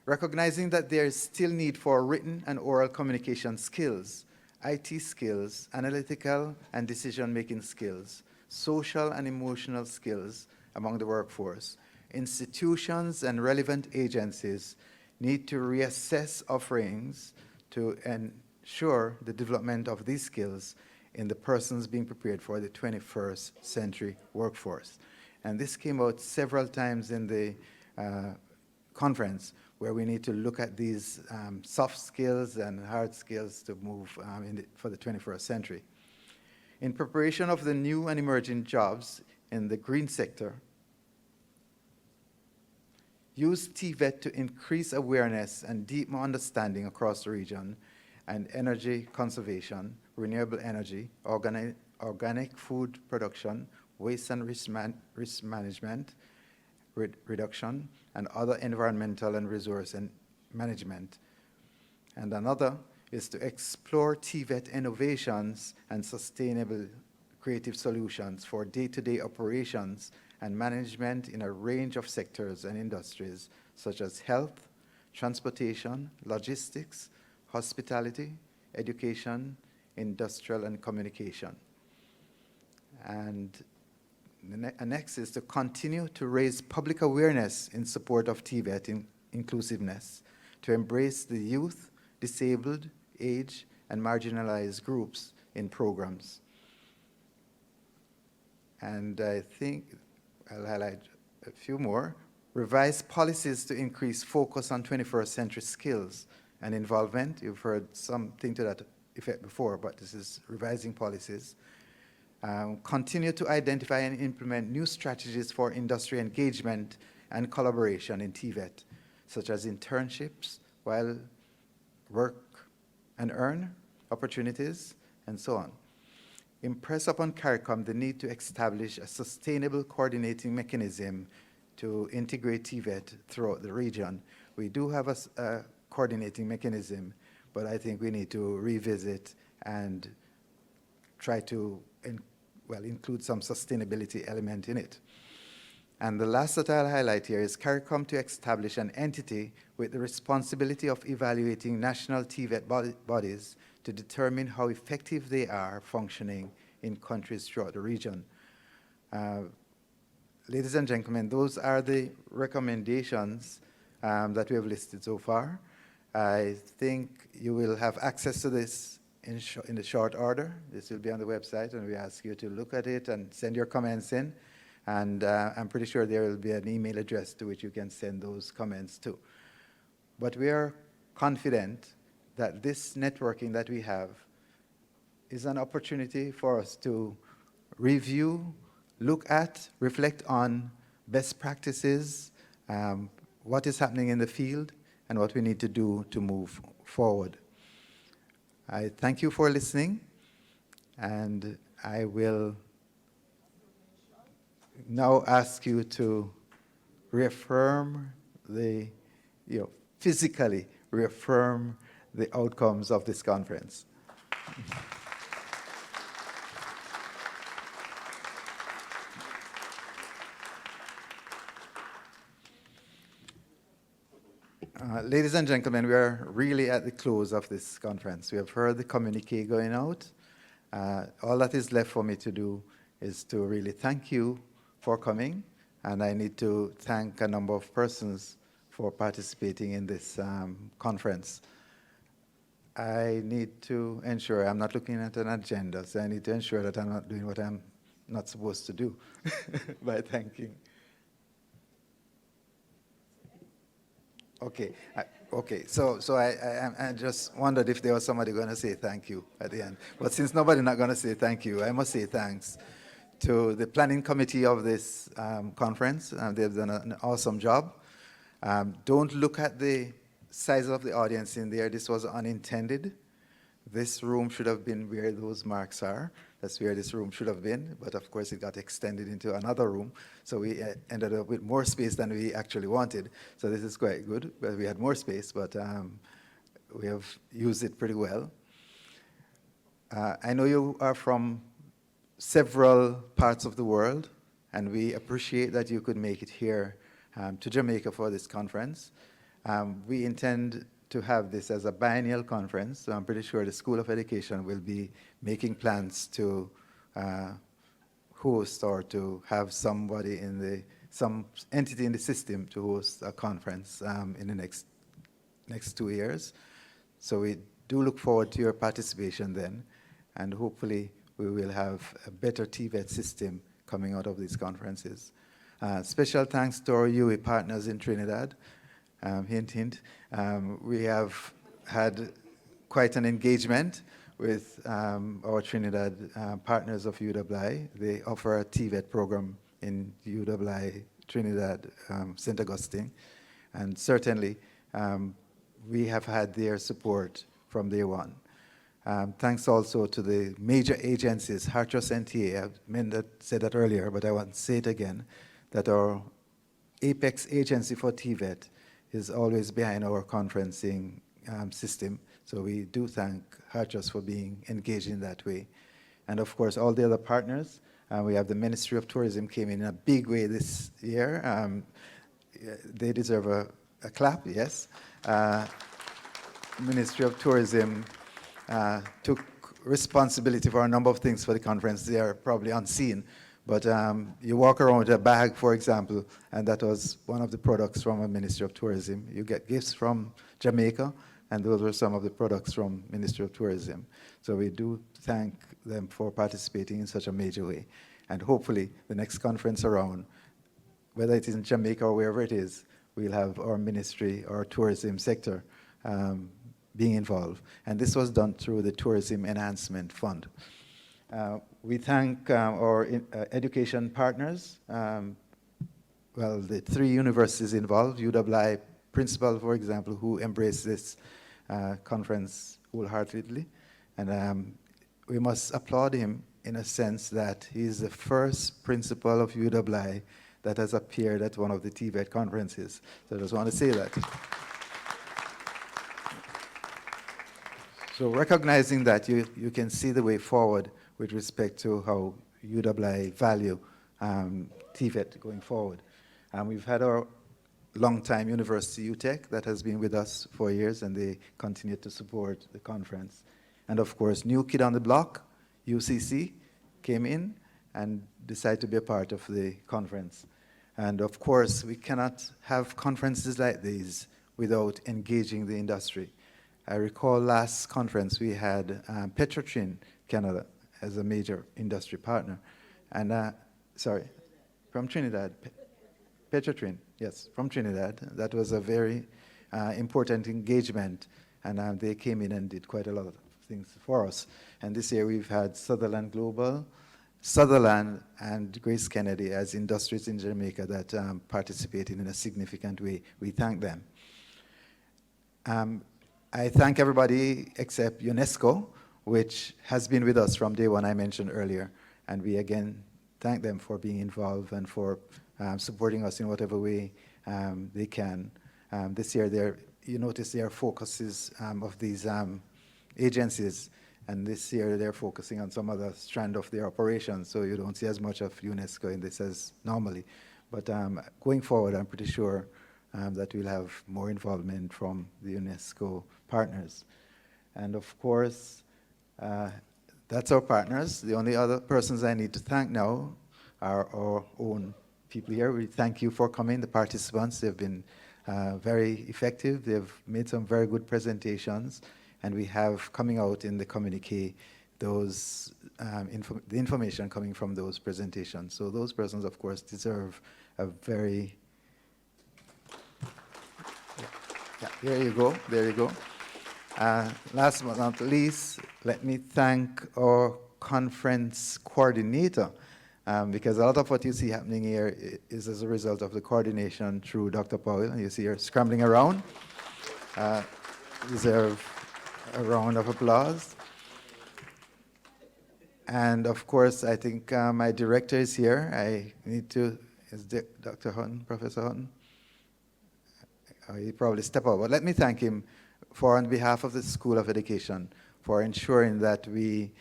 Recognizing that there is still need for written and oral communication skills, IT skills, analytical and decision-making skills, social and emotional skills among the workforce. Institutions and relevant agencies need to reassess offerings to ensure the development of these skills in the persons being prepared for the 21st century workforce. And this came out several times in the conference, where we need to look at these soft skills and hard skills to move for the 21st century. In preparation of the new and emerging jobs in the green sector, use TVET to increase awareness and deepen understanding across the region and energy conservation, renewable energy, organic food production, waste and risk management, reduction, and other environmental and resource management. And another is to explore TVET innovations and sustainable creative solutions for day-to-day operations and management in a range of sectors and industries such as health, transportation, logistics, hospitality, education, industrial, and communication. And the next is to continue to raise public awareness in support of TVET inclusiveness, to embrace the youth, disabled, age, and marginalized groups in programs. And I think I'll highlight a few more. Revise policies to increase focus on 21st century skills and involvement. You've heard something to that effect before, but this is revising policies. Continue to identify and implement new strategies for industry engagement and collaboration in TVET, such as internships, while work and earn opportunities, and so on. Impress upon CARICOM the need to establish a sustainable coordinating mechanism to integrate TVET throughout the region. We do have a coordinating mechanism, but I think we need to revisit and try to include some sustainability element in it. And the last that I'll highlight here is CARICOM to establish an entity with the responsibility of evaluating national TVET bodies to determine how effective they are functioning in countries throughout the region. Ladies and gentlemen, those are the recommendations that we have listed so far. I think you will have access to this in the short order. This will be on the website, and we ask you to look at it and send your comments in. And I'm pretty sure there will be an email address to which you can send those comments to. But we are confident that this networking that we have is an opportunity for us to review, look at, reflect on best practices, what is happening in the field, and what we need to do to move forward. I thank you for listening, and I will now ask you to reaffirm physically reaffirm the outcomes of this conference. Ladies and gentlemen, we are really at the close of this conference. We have heard the communique going out. All that is left for me to do is to really thank you for coming, and I need to thank a number of persons for participating in this conference. I need to ensure I'm not looking at an agenda, so I need to ensure that I'm not doing what I'm not supposed to do by thanking. Okay, so I just wondered if there was somebody going to say thank you at the end. But since nobody's not going to say thank you, I must say thanks to the planning committee of this conference. They've done an awesome job. Don't look at the size of the audience in there. This was unintended. This room should have been where those marks are. That's where this room should have been, but of course it got extended into another room, so we ended up with more space than we actually wanted. So this is quite good. Well, we had more space, but we have used it pretty well. I know you are from several parts of the world, and we appreciate that you could make it here to Jamaica for this conference. We intend to have this as a biennial conference, so I'm pretty sure the School of Education will be making plans to host or to have somebody some entity in the system to host a conference in the next 2 years. So we do look forward to your participation then, and hopefully we will have a better TVET system coming out of these conferences. Special thanks to our UE partners in Trinidad. Hint, hint. We have had quite an engagement with our Trinidad partners of UWI. They offer a TVET program in UWI Trinidad, St. Augustine. And certainly, we have had their support from day one. Thanks also to the major agencies, Hartrust and TA. I said that earlier, but I want to say it again, that our apex agency for TVET is always behind our conferencing system. So we do thank Hartrust for being engaged in that way. And of course, all the other partners. We have the Ministry of Tourism came in a big way this year. They deserve a clap, yes. Ministry of Tourism took responsibility for a number of things for the conference. They are probably unseen, but you walk around with a bag, for example, and that was one of the products from a Ministry of Tourism. You get gifts from Jamaica, and those were some of the products from Ministry of Tourism. So we do thank them for participating in such a major way. And hopefully, the next conference around, whether it is in Jamaica or wherever it is, we'll have our ministry or tourism sector being involved. And this was done through the Tourism Enhancement Fund. We thank our education partners. Well, the 3 universities involved, UWI principal, for example, who embraced this conference wholeheartedly. And we must applaud him in a sense that he's the first principal of UWI that has appeared at one of the TVET conferences. So I just want to say that. So recognizing that, you can see the way forward with respect to how UWI value TVET going forward. We've had our long-time university UTEC that has been with us for years, and they continue to support the conference. And of course, new kid on the block, UCC, came in and decided to be a part of the conference. And of course, we cannot have conferences like these without engaging the industry. I recall last conference we had Petrotrin Canada as a major industry partner. And, sorry, from Trinidad. Petrotrin, yes, from Trinidad. That was a very important engagement. And they came in and did quite a lot of things for us. And this year we've had Sutherland Global, Sutherland, and Grace Kennedy as industries in Jamaica that participated in a significant way. We thank them. I thank everybody except UNESCO, which has been with us from day one, I mentioned earlier. And we again thank them for being involved and for supporting us in whatever way they can. This year, you notice their focuses of these agencies, and this year they're focusing on some other strand of their operations, so you don't see as much of UNESCO in this as normally. But going forward, I'm pretty sure that we'll have more involvement from the UNESCO partners. And of course, that's our partners. The only other persons I need to thank now are our own people here. We thank you for coming, the participants. They've been very effective. They've made some very good presentations. And we have coming out in the communique those the information coming from those presentations. So those persons, of course, deserve a very... Yeah, there you go, there you go. Last but not least, let me thank our conference coordinator, because a lot of what you see happening here is as a result of the coordination through Dr. Powell. You see her scrambling around. Deserve a round of applause. And of course, I think my director is here. I need to, is Dr. Hutton, Professor Hutton? He probably step out, but let me thank him for, on behalf of the School of Education, for ensuring that we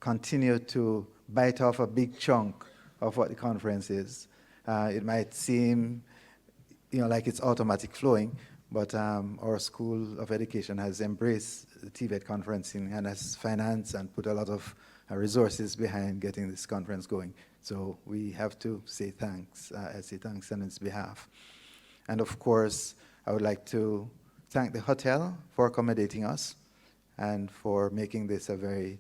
continue to bite off a big chunk of what the conference is. It might seem, like it's automatic flowing, but our School of Education has embraced the TVET conferencing and has financed and put a lot of resources behind getting this conference going. So we have to say thanks. I say thanks on its behalf. And of course, I would like to thank the hotel for accommodating us and for making this a very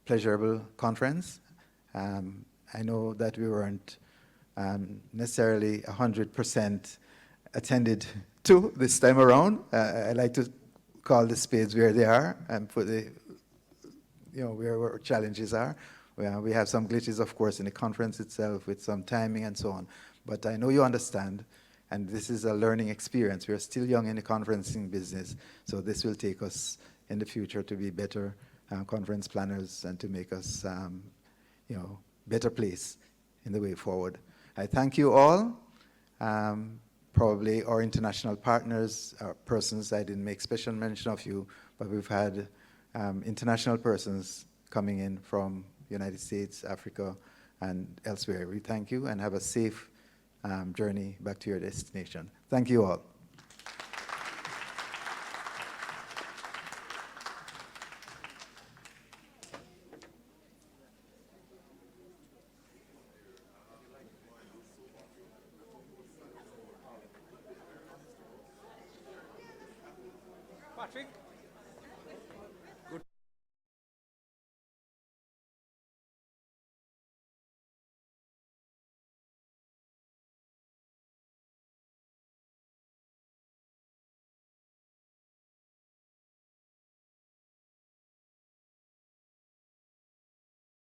pleasurable conference. I know that we weren't necessarily 100% attended to this time around. I like to call the spades where they are and put the, where our challenges are. We have some glitches, of course, in the conference itself with some timing and so on. But I know you understand, and this is a learning experience. We are still young in the conferencing business, so this will take us in the future to be better conference planners and to make us, better place in the way forward. I thank you all. Probably our international partners, persons, I didn't make special mention of you, but we've had international persons coming in from United States, Africa, and elsewhere. We thank you and have a safe journey back to your destination. Thank you all. Patrick?